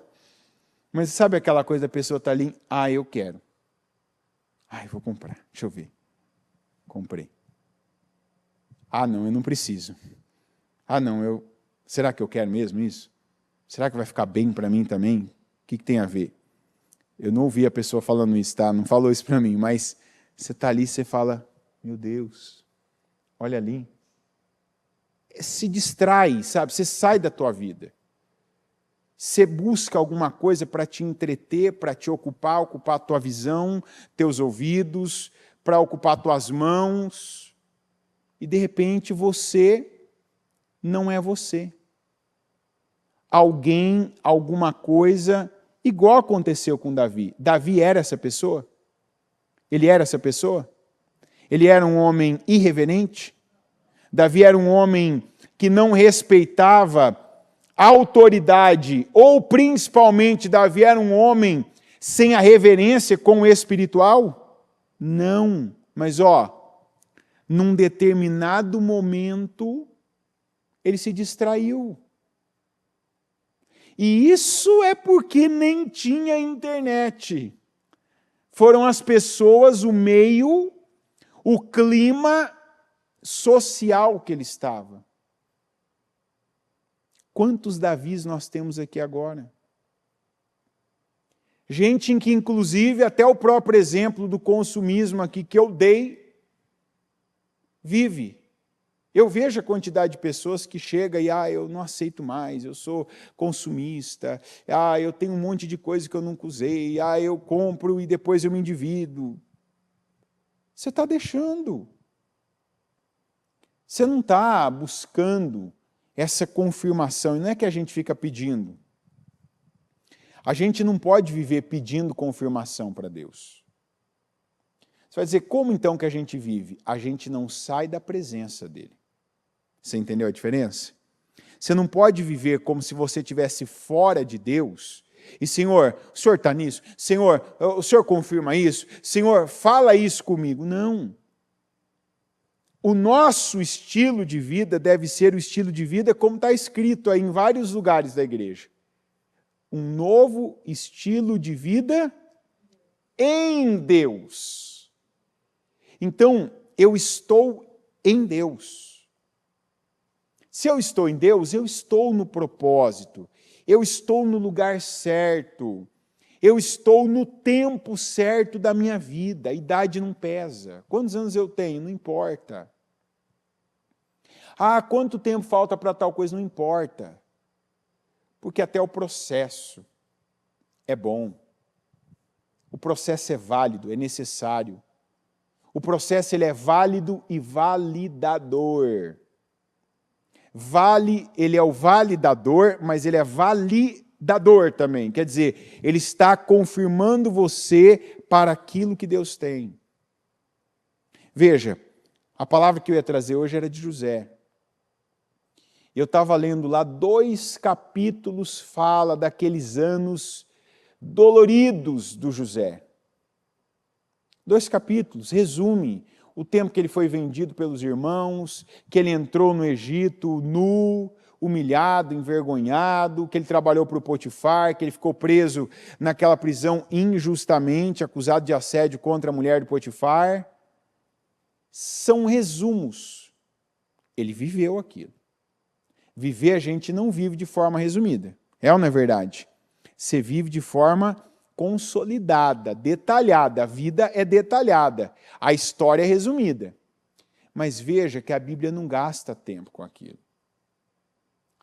Mas sabe aquela coisa da pessoa estar ali? Eu quero. Eu vou comprar. Deixa eu ver. Comprei. Não, eu não preciso. Não, será que eu quero mesmo isso? Será que vai ficar bem para mim também? O que tem a ver? Eu não ouvi a pessoa falando isso, tá? Não falou isso para mim, mas você está ali e você fala, meu Deus, olha ali. Se distrai, sabe? Você sai da tua vida. Você busca alguma coisa para te entreter, para te ocupar a tua visão, teus ouvidos, para ocupar tuas mãos. E, de repente, você não é você. Alguém, alguma coisa, igual aconteceu com Davi. Davi era essa pessoa? Ele era essa pessoa? Ele era um homem irreverente? Davi era um homem que não respeitava a autoridade, ou principalmente Davi era um homem sem a reverência com o espiritual? Não, mas num determinado momento, ele se distraiu. E isso é porque nem tinha internet. Foram as pessoas, o meio, o clima social que ele estava. Quantos Davis nós temos aqui agora? Gente em que, inclusive, até o próprio exemplo do consumismo aqui que eu dei, vive. Eu vejo a quantidade de pessoas que chega e, eu não aceito mais, eu sou consumista, eu tenho um monte de coisa que eu nunca usei, eu compro e depois eu me endivido. Você está deixando. Você não está buscando essa confirmação, e não é que a gente fica pedindo. A gente não pode viver pedindo confirmação para Deus. Você vai dizer, como então que a gente vive? A gente não sai da presença dEle. Você entendeu a diferença? Você não pode viver como se você estivesse fora de Deus. E, Senhor, o Senhor está nisso? Senhor, o Senhor confirma isso? Senhor, fala isso comigo. Não. O nosso estilo de vida deve ser o estilo de vida como está escrito aí em vários lugares da igreja. Um novo estilo de vida em Deus. Então, eu estou em Deus. Se eu estou em Deus, eu estou no propósito, eu estou no lugar certo, eu estou no tempo certo da minha vida, a idade não pesa. Quantos anos eu tenho? Não importa. Ah, quanto tempo falta para tal coisa? Não importa. Porque até o processo é bom. O processo é válido, é necessário. O processo ele é válido e validador. Ele é o validador, mas ele é validador também. Quer dizer, ele está confirmando você para aquilo que Deus tem. Veja, a palavra que eu ia trazer hoje era de José. Eu estava lendo lá 2 capítulos, fala daqueles anos doloridos do José. 2 capítulos, resume o tempo que ele foi vendido pelos irmãos, que ele entrou no Egito nu, humilhado, envergonhado, que ele trabalhou para o Potifar, que ele ficou preso naquela prisão injustamente, acusado de assédio contra a mulher de Potifar. São resumos. Ele viveu aquilo. Viver a gente não vive de forma resumida. É ou não é verdade? Você vive de forma consolidada, detalhada. A vida é detalhada. A história é resumida. Mas veja que a Bíblia não gasta tempo com aquilo.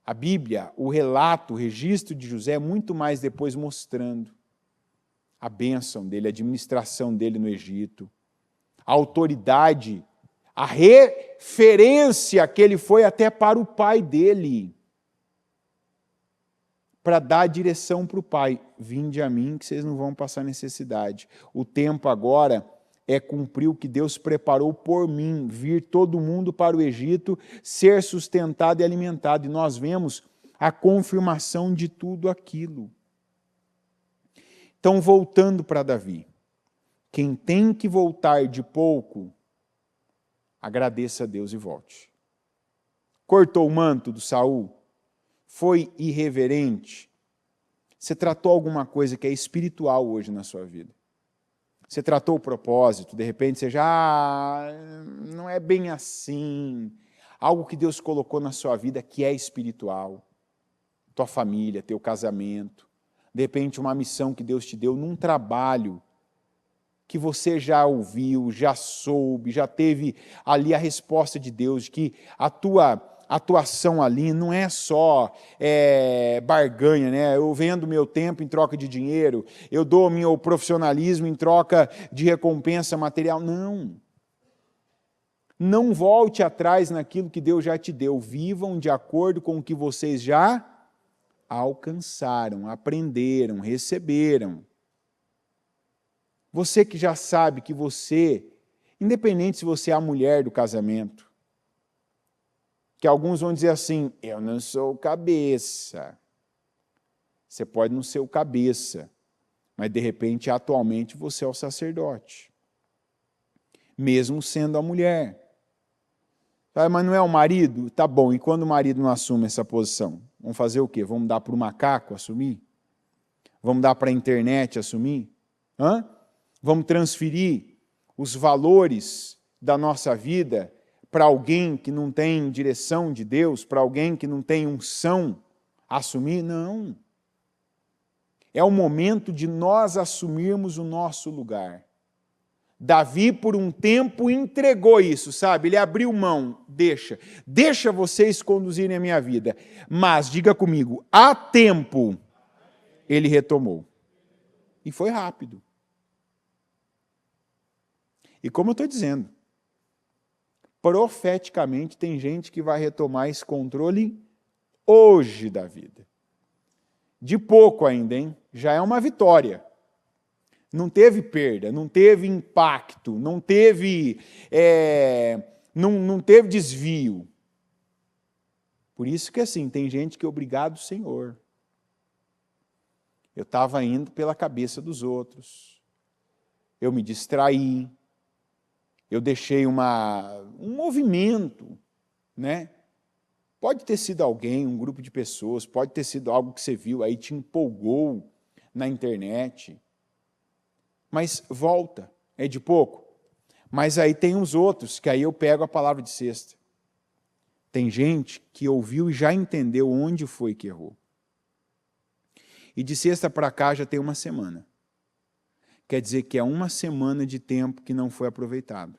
A Bíblia, o relato, o registro de José é muito mais depois mostrando a bênção dele, a administração dele no Egito, a autoridade, a referência que ele foi até para o pai dele, para dar direção para o pai. Vinde a mim que vocês não vão passar necessidade. O tempo agora é cumprir o que Deus preparou por mim, vir todo mundo para o Egito, ser sustentado e alimentado. E nós vemos a confirmação de tudo aquilo. Então, voltando para Davi, quem tem que voltar de pouco, agradeça a Deus e volte. Cortou o manto do Saul? Foi irreverente? Você tratou alguma coisa que é espiritual hoje na sua vida? Você tratou o propósito, de repente você já não é bem assim. Algo que Deus colocou na sua vida que é espiritual. Tua família, teu casamento. De repente uma missão que Deus te deu num trabalho que você já ouviu, já soube, já teve ali a resposta de Deus, que a tua atuação ali não é só barganha, né? Eu vendo meu tempo em troca de dinheiro, eu dou meu profissionalismo em troca de recompensa material. Não. Não volte atrás naquilo que Deus já te deu. Vivam de acordo com o que vocês já alcançaram, aprenderam, receberam. Você que já sabe que você, independente se você é a mulher do casamento, que alguns vão dizer assim, eu não sou o cabeça. Você pode não ser o cabeça, mas de repente, atualmente, você é o sacerdote. Mesmo sendo a mulher. Mas não é o marido? Tá bom, e quando o marido não assume essa posição? Vamos fazer o quê? Vamos dar para o macaco assumir? Vamos dar para a internet assumir? Vamos transferir os valores da nossa vida para alguém que não tem direção de Deus, para alguém que não tem unção, assumir? Não. É o momento de nós assumirmos o nosso lugar. Davi, por um tempo, entregou isso, sabe? Ele abriu mão, deixa vocês conduzirem a minha vida. Mas, diga comigo, há tempo, ele retomou. E foi rápido. E como eu estou dizendo, profeticamente tem gente que vai retomar esse controle hoje da vida. De pouco ainda, hein? Já é uma vitória. Não teve perda, não teve impacto, não teve desvio. Por isso que assim, tem gente que é obrigado, Senhor. Eu estava indo pela cabeça dos outros. Eu me distraí. Eu deixei um movimento, né? Pode ter sido alguém, um grupo de pessoas, pode ter sido algo que você viu aí, te empolgou na internet. Mas volta, é de pouco. Mas aí tem os outros, que aí eu pego a palavra de sexta. Tem gente que ouviu e já entendeu onde foi que errou. E de sexta para cá já tem uma semana. Quer dizer que é uma semana de tempo que não foi aproveitado.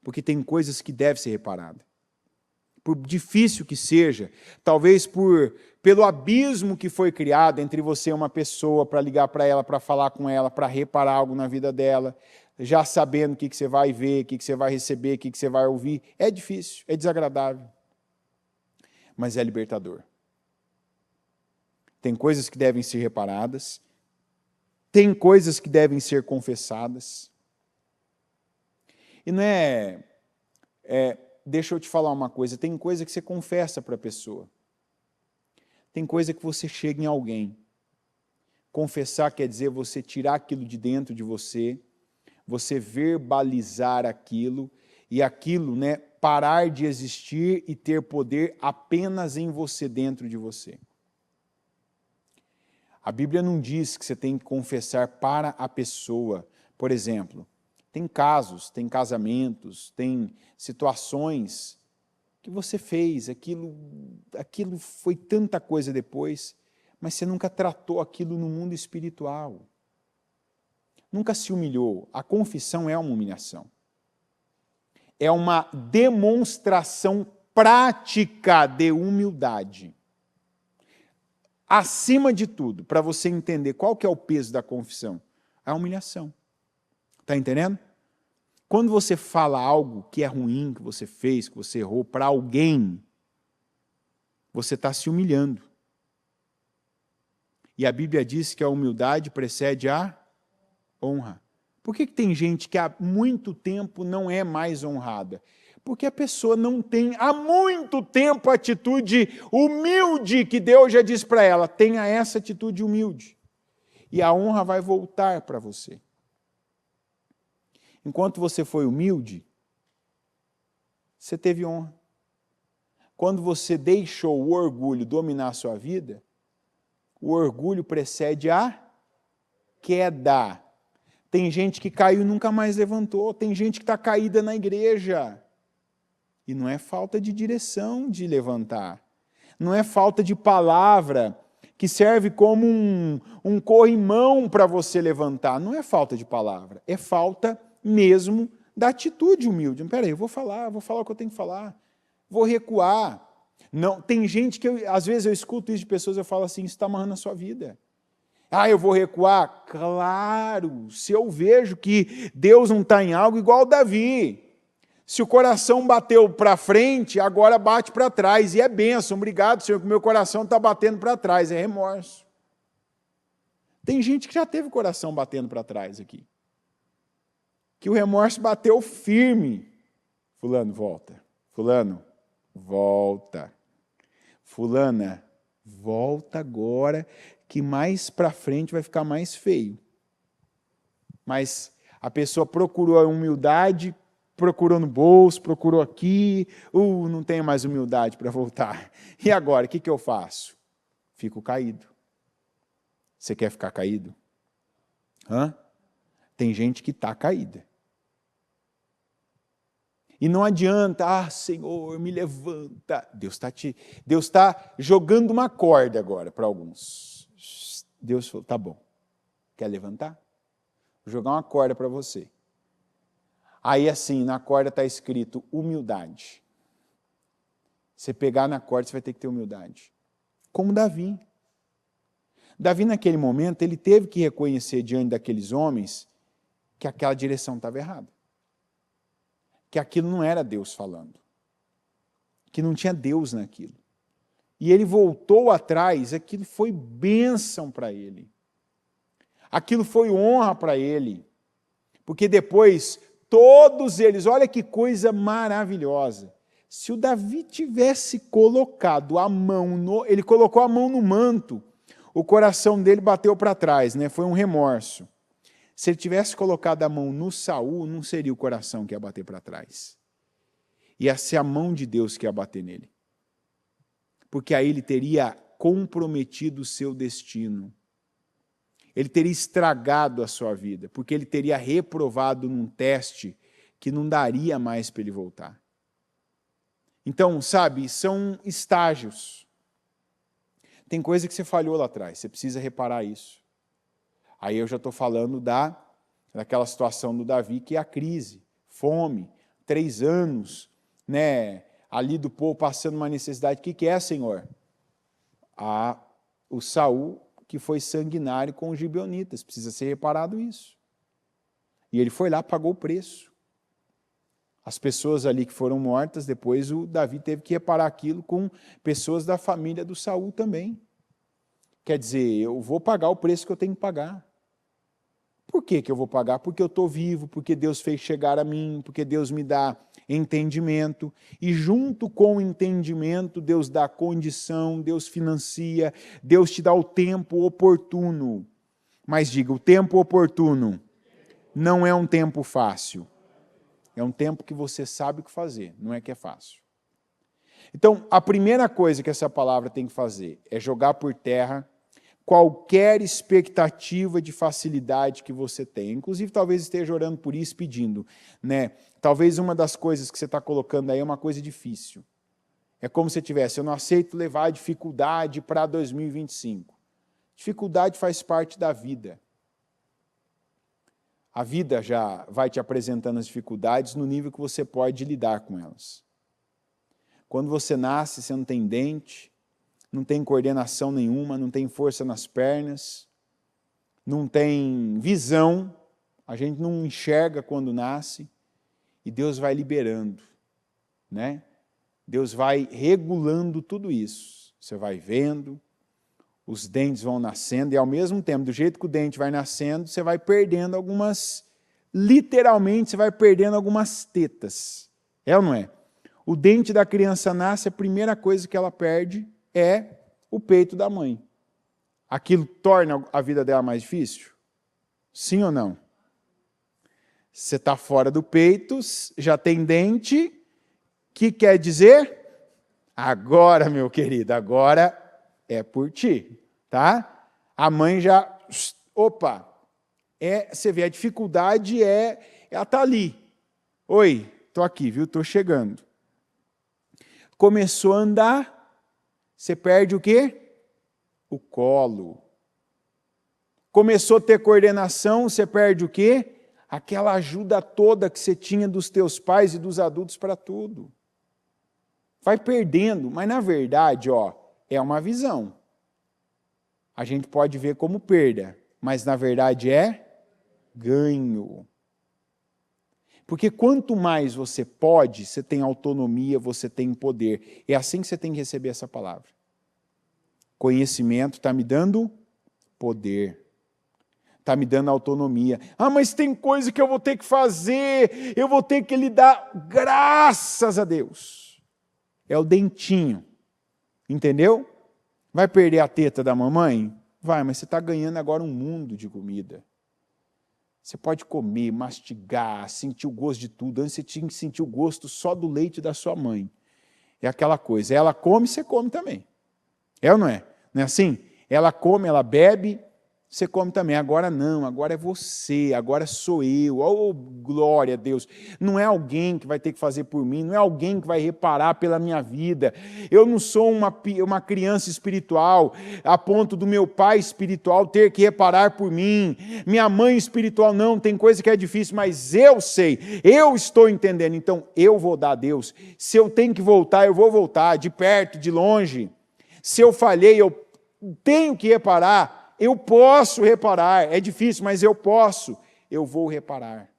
Porque tem coisas que devem ser reparadas. Por difícil que seja, talvez pelo abismo que foi criado entre você e uma pessoa, para ligar para ela, para falar com ela, para reparar algo na vida dela, já sabendo o que você vai ver, o que você vai receber, o que você vai ouvir. É difícil, é desagradável, mas é libertador. Tem coisas que devem ser reparadas, tem coisas que devem ser confessadas. E não deixa eu te falar uma coisa, tem coisa que você confessa para a pessoa. Tem coisa que você chega em alguém. Confessar quer dizer você tirar aquilo de dentro de você verbalizar aquilo, e aquilo, parar de existir e ter poder apenas em você, dentro de você. A Bíblia não diz que você tem que confessar para a pessoa. Por exemplo, tem casos, tem casamentos, tem situações que você fez, aquilo foi tanta coisa depois, mas você nunca tratou aquilo no mundo espiritual. Nunca se humilhou. A confissão é uma humilhação. É uma demonstração prática de humildade. Acima de tudo, para você entender qual que é o peso da confissão, a humilhação. Está entendendo? Quando você fala algo que é ruim, que você fez, que você errou para alguém, você está se humilhando. E a Bíblia diz que a humildade precede a honra. Por que tem gente que há muito tempo não é mais honrada? Porque a pessoa não tem há muito tempo a atitude humilde que Deus já diz para ela. Tenha essa atitude humilde. E a honra vai voltar para você. Enquanto você foi humilde, você teve honra. Quando você deixou o orgulho dominar a sua vida, o orgulho precede a queda. Tem gente que caiu e nunca mais levantou. Tem gente que está caída na igreja. E não é falta de direção de levantar. Não é falta de palavra que serve como um corrimão para você levantar. Não é falta de palavra. É falta mesmo da atitude humilde. Peraí, eu vou falar o que eu tenho que falar. Vou recuar. Não, tem gente que, às vezes eu escuto isso de pessoas, eu falo assim, isso está amarrando a sua vida. Eu vou recuar? Claro, se eu vejo que Deus não está em algo igual Davi. Se o coração bateu para frente, agora bate para trás. E é bênção, obrigado, Senhor, que o meu coração está batendo para trás. É remorso. Tem gente que já teve o coração batendo para trás aqui. Que o remorso bateu firme. Fulano, volta. Fulano, volta. Fulana, volta agora, que mais para frente vai ficar mais feio. Mas a pessoa procurou a humildade, procurou no bolso, procurou aqui, não tenho mais humildade para voltar. E agora, o que eu faço? Fico caído. Você quer ficar caído? Tem gente que está caída. E não adianta, Senhor, me levanta. Deus está jogando uma corda agora para alguns. Deus falou, tá bom, quer levantar? Vou jogar uma corda para você. Aí assim, na corda está escrito humildade. Você pegar na corda, você vai ter que ter humildade. Como Davi. Davi, naquele momento, ele teve que reconhecer diante daqueles homens que aquela direção estava errada. Que aquilo não era Deus falando. Que não tinha Deus naquilo. E ele voltou atrás, aquilo foi bênção para ele. Aquilo foi honra para ele. Porque depois, todos eles, olha que coisa maravilhosa. Se o Davi tivesse colocado a mão, ele colocou a mão no manto, o coração dele bateu para trás, foi um remorso. Se ele tivesse colocado a mão no Saul, não seria o coração que ia bater para trás. Ia ser a mão de Deus que ia bater nele. Porque aí ele teria comprometido o seu destino. Ele teria estragado a sua vida, porque ele teria reprovado num teste que não daria mais para ele voltar. Então, sabe, são estágios. Tem coisa que você falhou lá atrás, você precisa reparar isso. Aí eu já estou falando daquela situação do Davi, que é a crise, fome, 3 anos, né, ali do povo passando uma necessidade. O que é, Senhor? O Saul, que foi sanguinário com os gibeonitas, precisa ser reparado isso. E ele foi lá, pagou o preço. As pessoas ali que foram mortas, depois o Davi teve que reparar aquilo com pessoas da família do Saul também. Quer dizer, eu vou pagar o preço que eu tenho que pagar. Por que eu vou pagar? Porque eu estou vivo, porque Deus fez chegar a mim, porque Deus me dá entendimento. E junto com o entendimento, Deus dá condição, Deus financia, Deus te dá o tempo oportuno. Mas diga, o tempo oportuno não é um tempo fácil. É um tempo que você sabe o que fazer, não é que é fácil. Então, a primeira coisa que essa palavra tem que fazer é jogar por terra qualquer expectativa de facilidade que você tenha. Inclusive, talvez esteja orando por isso, pedindo, né? Talvez uma das coisas que você está colocando aí é uma coisa difícil. É como se tivesse, eu não aceito levar a dificuldade para 2025. Dificuldade faz parte da vida. A vida já vai te apresentando as dificuldades no nível que você pode lidar com elas. Quando você nasce, você não tem dente, não tem coordenação nenhuma, não tem força nas pernas, não tem visão, a gente não enxerga quando nasce, e Deus vai liberando, né? Deus vai regulando tudo isso. Você vai vendo, os dentes vão nascendo, e ao mesmo tempo, do jeito que o dente vai nascendo, você vai perdendo algumas, literalmente, você vai perdendo algumas tetas. É ou não é? O dente da criança nasce, a primeira coisa que ela perde é o peito da mãe. Aquilo torna a vida dela mais difícil? Sim ou não? Você está fora do peito, já tem dente, o que quer dizer? Agora, meu querido, agora é por ti, tá? A mãe já, opa, você vê, a dificuldade ela está ali. Oi, estou aqui, viu? Estou chegando. Começou a andar, você perde o quê? O colo. Começou a ter coordenação, você perde o quê? Aquela ajuda toda que você tinha dos teus pais e dos adultos para tudo. Vai perdendo, mas na verdade, é uma visão. A gente pode ver como perda, mas na verdade é ganho. Porque quanto mais você pode, você tem autonomia, você tem poder. É assim que você tem que receber essa palavra. Conhecimento está me dando poder. Está me dando autonomia. Ah, mas tem coisa que eu vou ter que fazer, eu vou ter que lidar. Graças a Deus. É o dentinho. Entendeu? Vai perder a teta da mamãe? Vai, mas você está ganhando agora um mundo de comida. Você pode comer, mastigar, sentir o gosto de tudo. Antes você tinha que sentir o gosto só do leite da sua mãe. É aquela coisa. Ela come, você come também. É ou não é? Não é assim? Ela come, ela bebe, você come também. Agora não, agora é você, agora sou eu. Oh, glória a Deus. Não é alguém que vai ter que fazer por mim, não é alguém que vai reparar pela minha vida. Eu não sou uma criança espiritual, a ponto do meu pai espiritual ter que reparar por mim. Minha mãe espiritual não, tem coisa que é difícil, mas eu sei, eu estou entendendo. Então, eu vou dar a Deus. Se eu tenho que voltar, eu vou voltar, de perto, de longe. Se eu falhei, eu tenho que reparar. Eu posso reparar, é difícil, mas eu posso, eu vou reparar.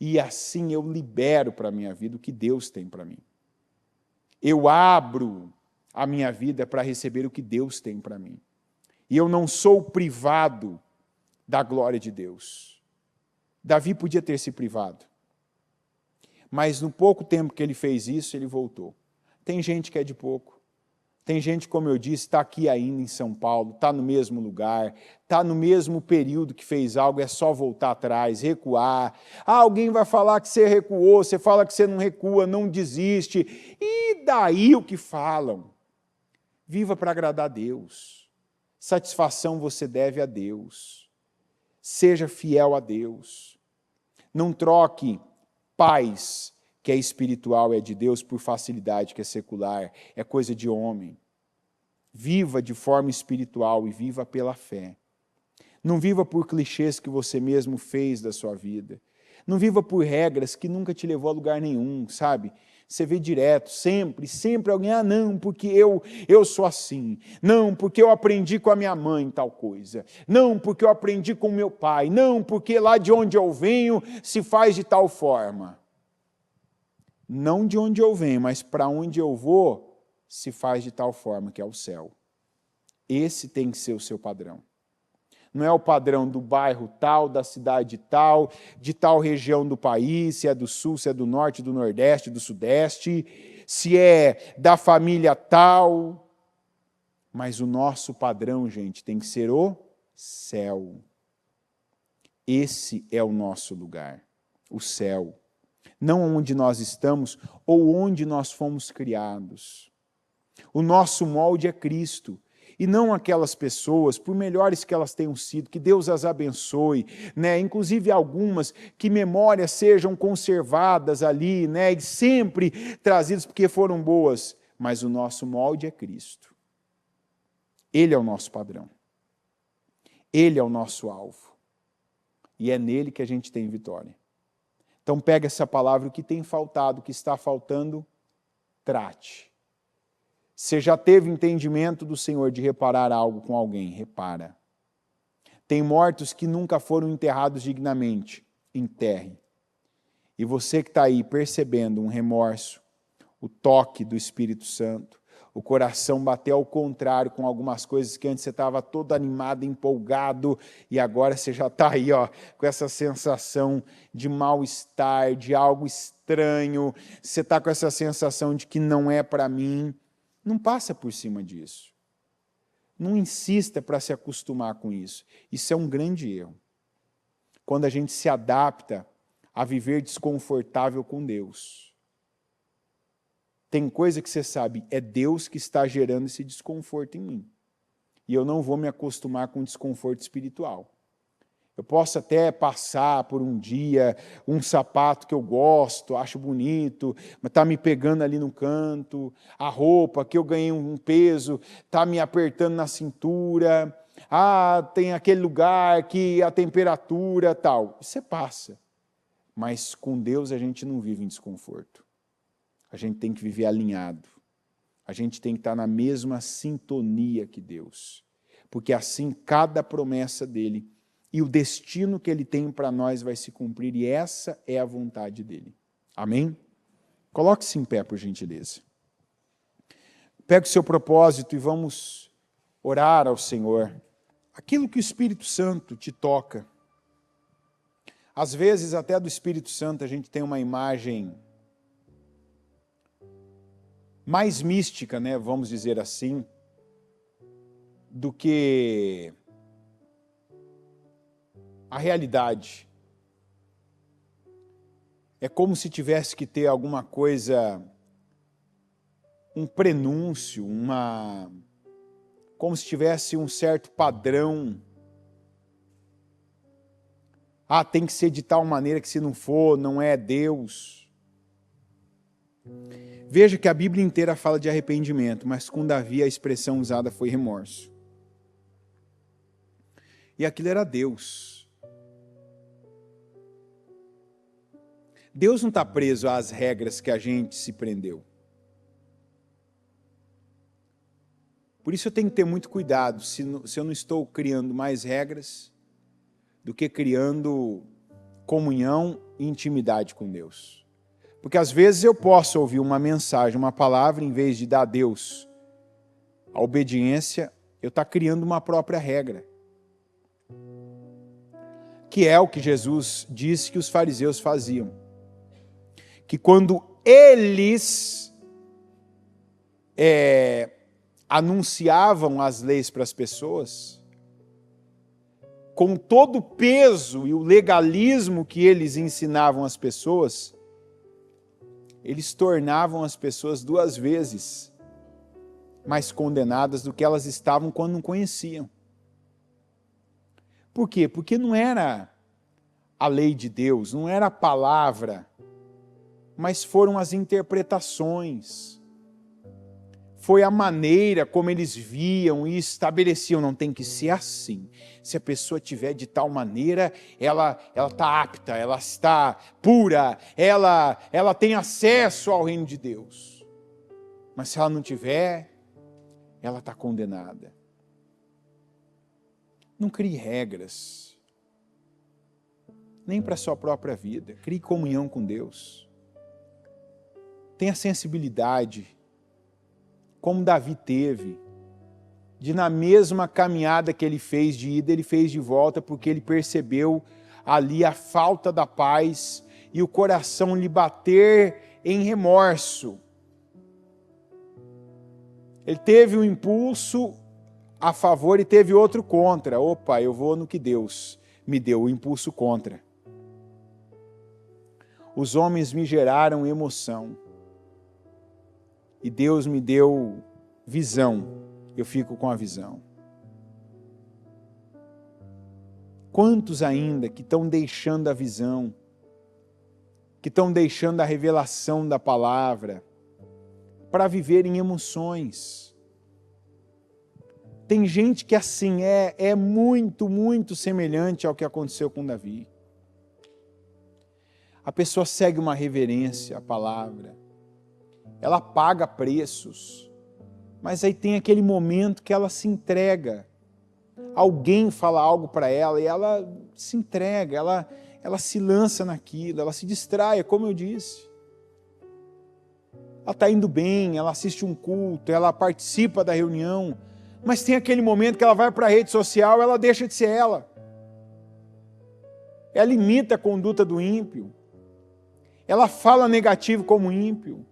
E assim eu libero para a minha vida o que Deus tem para mim. Eu abro a minha vida para receber o que Deus tem para mim. E eu não sou privado da glória de Deus. Davi podia ter se privado, mas no pouco tempo que ele fez isso, ele voltou. Tem gente que é de pouco. Tem gente, como eu disse, está aqui ainda em São Paulo, está no mesmo lugar, está no mesmo período que fez algo, é só voltar atrás, recuar. Ah, alguém vai falar que você recuou, você fala que você não recua, não desiste. E daí o que falam? Viva para agradar a Deus. Satisfação você deve a Deus. Seja fiel a Deus. Não troque paz, que é espiritual é de Deus por facilidade que é secular, é coisa de homem. Viva de forma espiritual e viva pela fé. Não viva por clichês que você mesmo fez da sua vida. Não viva por regras que nunca te levou a lugar nenhum, sabe? Você vê direto, sempre alguém, não, porque eu sou assim. Não, porque eu aprendi com a minha mãe tal coisa. Não, porque eu aprendi com meu pai. Não, porque lá de onde eu venho se faz de tal forma. Não de onde eu venho, mas para onde eu vou se faz de tal forma, que é o céu. Esse tem que ser o seu padrão. Não é o padrão do bairro tal, da cidade tal, de tal região do país, se é do sul, se é do norte, do nordeste, do sudeste, se é da família tal. Mas o nosso padrão, gente, tem que ser o céu. Esse é o nosso lugar, o céu. Não onde nós estamos ou onde nós fomos criados. O nosso molde é Cristo. E não aquelas pessoas, por melhores que elas tenham sido, que Deus as abençoe, né? Inclusive algumas que memórias sejam conservadas ali, né? E sempre trazidas porque foram boas, mas o nosso molde é Cristo. Ele é o nosso padrão. Ele é o nosso alvo. E é nele que a gente tem vitória. Então pega essa palavra, o que tem faltado, o que está faltando, trate. Você já teve entendimento do Senhor de reparar algo com alguém? Repara. Tem mortos que nunca foram enterrados dignamente? Enterre. E você que está aí percebendo um remorso, o toque do Espírito Santo, o coração bater ao contrário com algumas coisas que antes você estava todo animado, empolgado, e agora você já está aí, ó, com essa sensação de mal-estar, de algo estranho, você está com essa sensação de que não é para mim. Não passa por cima disso. Não insista para se acostumar com isso. Isso é um grande erro. Quando a gente se adapta a viver desconfortável com Deus. Tem coisa que você sabe, é Deus que está gerando esse desconforto em mim. E eu não vou me acostumar com desconforto espiritual. Eu posso até passar por um dia, um sapato que eu gosto, acho bonito, mas está me pegando ali no canto, a roupa que eu ganhei um peso, está me apertando na cintura, tem aquele lugar que a temperatura tal. Você passa, mas com Deus a gente não vive em desconforto. A gente tem que viver alinhado. A gente tem que estar na mesma sintonia que Deus, porque assim cada promessa dele e o destino que ele tem para nós vai se cumprir, e essa é a vontade dele. Amém? Coloque-se em pé, por gentileza. Pega o seu propósito e vamos orar ao Senhor. Aquilo que o Espírito Santo te toca. Às vezes, até do Espírito Santo, a gente tem uma imagem mais mística, né, vamos dizer assim, do que a realidade. É como se tivesse que ter alguma coisa, um prenúncio, como se tivesse um certo padrão. Tem que ser de tal maneira que se não for, não é Deus. Veja que a Bíblia inteira fala de arrependimento, mas com Davi a expressão usada foi remorso. E aquilo era Deus. Deus não está preso às regras que a gente se prendeu. Por isso eu tenho que ter muito cuidado se eu não estou criando mais regras do que criando comunhão e intimidade com Deus. Porque às vezes eu posso ouvir uma mensagem, uma palavra, em vez de dar a Deus a obediência, eu estou criando uma própria regra. Que é o que Jesus disse que os fariseus faziam. Que quando eles anunciavam as leis para as pessoas, com todo o peso e o legalismo que eles ensinavam às pessoas, eles tornavam as pessoas 2 vezes mais condenadas do que elas estavam quando não conheciam. Por quê? Porque não era a lei de Deus, não era a palavra, mas foram as interpretações. Foi a maneira como eles viam e estabeleciam, não tem que ser assim. Se a pessoa tiver de tal maneira, ela está apta, ela está pura, ela tem acesso ao reino de Deus. Mas se ela não tiver, ela está condenada. Não crie regras, nem para a sua própria vida. Crie comunhão com Deus. Tenha sensibilidade, como Davi teve, de na mesma caminhada que ele fez de ida, ele fez de volta, porque ele percebeu ali a falta da paz e o coração lhe bater em remorso. Ele teve um impulso a favor e teve outro contra. Opa, eu vou no que Deus me deu, o impulso contra. Os homens me geraram emoção. E Deus me deu visão, eu fico com a visão. Quantos ainda que estão deixando a visão, que estão deixando a revelação da palavra, para viver em emoções? Tem gente que assim é muito, muito semelhante ao que aconteceu com Davi. A pessoa segue uma reverência à palavra, ela paga preços, mas aí tem aquele momento que ela se entrega. Alguém fala algo para ela e ela se entrega, ela se lança naquilo, ela se distrai, como eu disse. Ela está indo bem, ela assiste um culto, ela participa da reunião, mas tem aquele momento que ela vai para a rede social, ela deixa de ser ela. Ela imita a conduta do ímpio. Ela fala negativo como ímpio.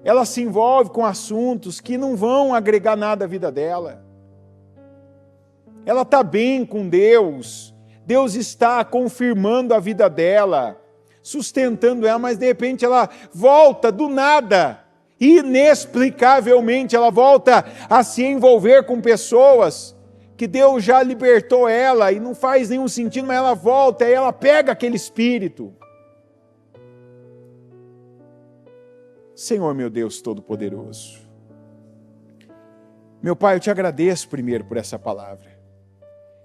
Ela se envolve com assuntos que não vão agregar nada à vida dela. Ela está bem com Deus. Deus está confirmando a vida dela, sustentando ela, mas de repente ela volta do nada, inexplicavelmente ela volta a se envolver com pessoas que Deus já libertou ela e não faz nenhum sentido, mas ela volta e ela pega aquele espírito. Senhor meu Deus Todo-Poderoso, meu Pai, eu te agradeço primeiro por essa palavra,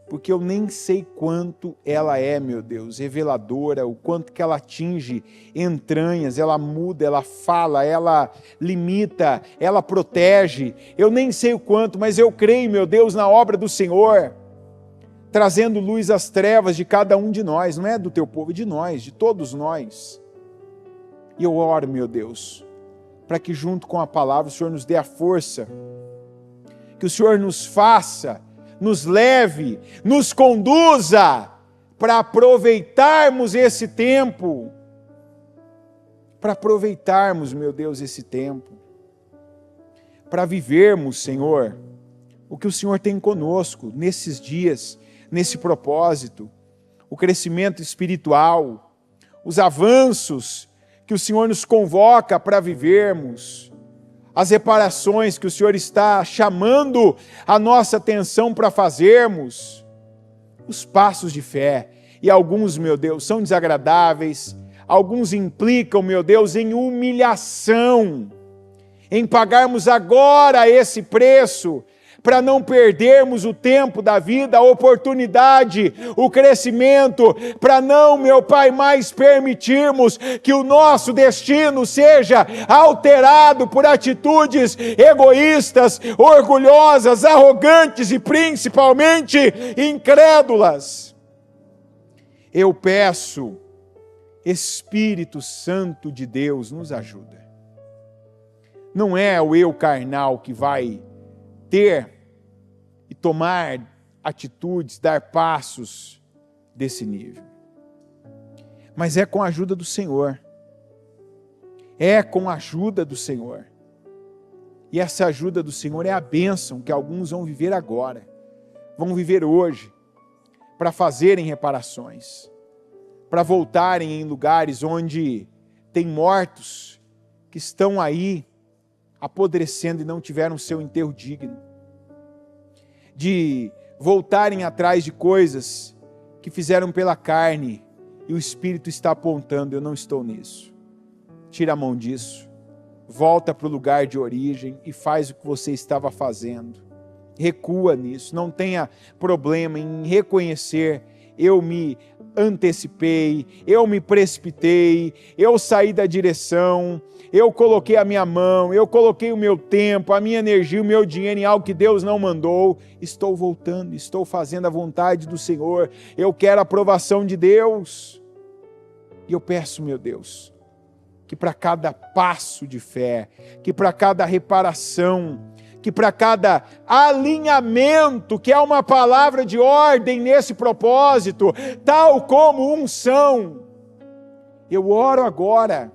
porque eu nem sei quanto ela é, meu Deus, reveladora, o quanto que ela atinge entranhas, ela muda, ela fala, ela limita, ela protege, eu nem sei o quanto, mas eu creio, meu Deus, na obra do Senhor, trazendo luz às trevas de cada um de nós, não é do teu povo, de nós, de todos nós. E eu oro, meu Deus, para que junto com a palavra o Senhor nos dê a força, que o Senhor nos faça, nos leve, nos conduza para aproveitarmos esse tempo, para aproveitarmos, meu Deus, esse tempo, para vivermos, Senhor, o que o Senhor tem conosco nesses dias, nesse propósito, o crescimento espiritual, os avanços que o Senhor nos convoca para vivermos, as reparações que o Senhor está chamando a nossa atenção para fazermos, os passos de fé. E alguns, meu Deus, são desagradáveis, alguns implicam, meu Deus, em humilhação, em pagarmos agora esse preço, para não perdermos o tempo da vida, a oportunidade, o crescimento, para não, meu Pai, mais permitirmos que o nosso destino seja alterado por atitudes egoístas, orgulhosas, arrogantes e principalmente incrédulas. Eu peço, Espírito Santo de Deus, nos ajuda. Não é o eu carnal que vai ter e tomar atitudes, dar passos desse nível. Mas é com a ajuda do Senhor. É com a ajuda do Senhor. E essa ajuda do Senhor é a bênção que alguns vão viver agora, vão viver hoje, para fazerem reparações, para voltarem em lugares onde tem mortos que estão aí apodrecendo e não tiveram seu enterro digno, de voltarem atrás de coisas que fizeram pela carne e o Espírito está apontando, eu não estou nisso. tira a mão disso, volta para o lugar de origem e faz o que você estava fazendo. Recua nisso, não tenha problema em reconhecer: eu me antecipei, eu me precipitei, eu saí da direção, eu coloquei a minha mão, eu coloquei o meu tempo, a minha energia, o meu dinheiro em algo que Deus não mandou. Estou voltando, estou fazendo a vontade do Senhor, eu quero a aprovação de Deus. E eu peço, meu Deus, que para cada passo de fé, que para cada reparação, que para cada alinhamento, que é uma palavra de ordem nesse propósito, tal como unção, eu oro agora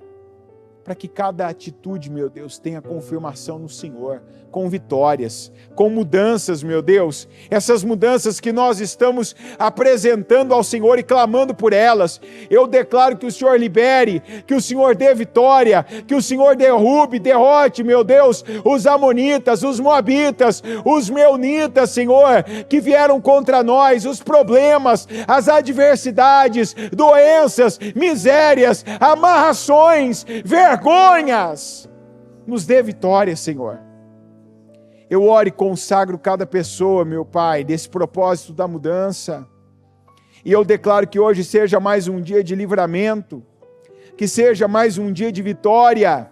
para que cada atitude, meu Deus, tenha confirmação no Senhor, com vitórias, com mudanças, meu Deus, essas mudanças que nós estamos apresentando ao Senhor e clamando por elas. Eu declaro que o Senhor libere, que o Senhor dê vitória, que o Senhor derrote, meu Deus, os amonitas, os moabitas, os meunitas, Senhor, que vieram contra nós, os problemas, as adversidades, doenças, misérias, amarrações, vergonhas. Nos dê vitória, Senhor. Eu oro e consagro cada pessoa, meu Pai, desse propósito da mudança. E eu declaro que hoje seja mais um dia de livramento, que seja mais um dia de vitória,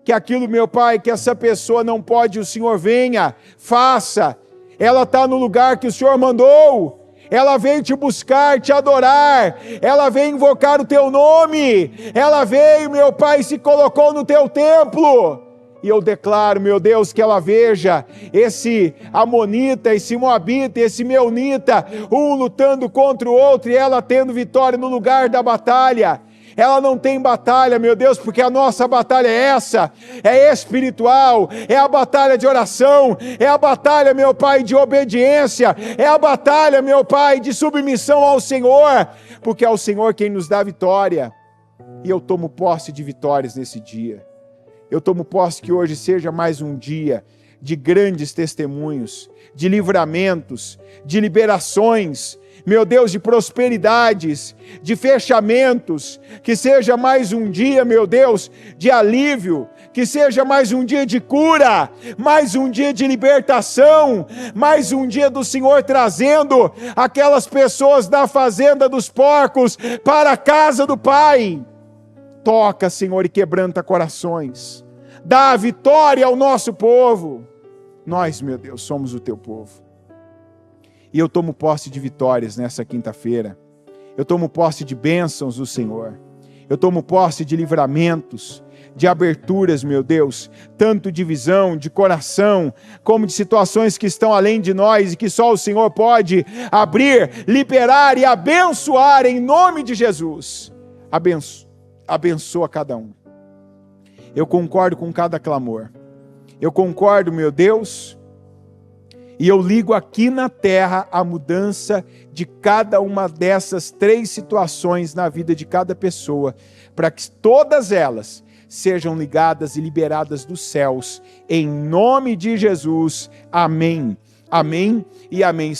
que aquilo, meu Pai, que essa pessoa não pode, o Senhor venha, faça. Ela está no lugar que o Senhor mandou. Ela veio te buscar, te adorar, ela veio invocar o teu nome, ela veio, meu Pai, e se colocou no teu templo. E eu declaro, meu Deus, que ela veja esse amonita, esse moabita, esse meunita, um lutando contra o outro e ela tendo vitória no lugar da batalha. Ela não tem batalha, meu Deus, porque a nossa batalha é essa, é espiritual, é a batalha de oração, é a batalha, meu Pai, de obediência, é a batalha, meu Pai, de submissão ao Senhor, porque é o Senhor quem nos dá vitória. E eu tomo posse de vitórias nesse dia. Eu tomo posse que hoje seja mais um dia de grandes testemunhos, de livramentos, de liberações, meu Deus, de prosperidades, de fechamentos, que seja mais um dia, meu Deus, de alívio, que seja mais um dia de cura, mais um dia de libertação, mais um dia do Senhor trazendo aquelas pessoas da fazenda dos porcos para a casa do Pai. Toca, Senhor, e quebranta corações. Dá a vitória ao nosso povo. Nós, meu Deus, somos o teu povo. E eu tomo posse de vitórias nessa quinta-feira. Eu tomo posse de bênçãos do Senhor. Eu tomo posse de livramentos, de aberturas, meu Deus, tanto de visão, de coração, como de situações que estão além de nós e que só o Senhor pode abrir, liberar e abençoar em nome de Jesus. Abençoa cada um. Eu concordo com cada clamor. Eu concordo, meu Deus, e eu ligo aqui na terra a mudança de cada uma dessas 3 situações na vida de cada pessoa, para que todas elas sejam ligadas e liberadas dos céus, em nome de Jesus. Amém. Amém e amém.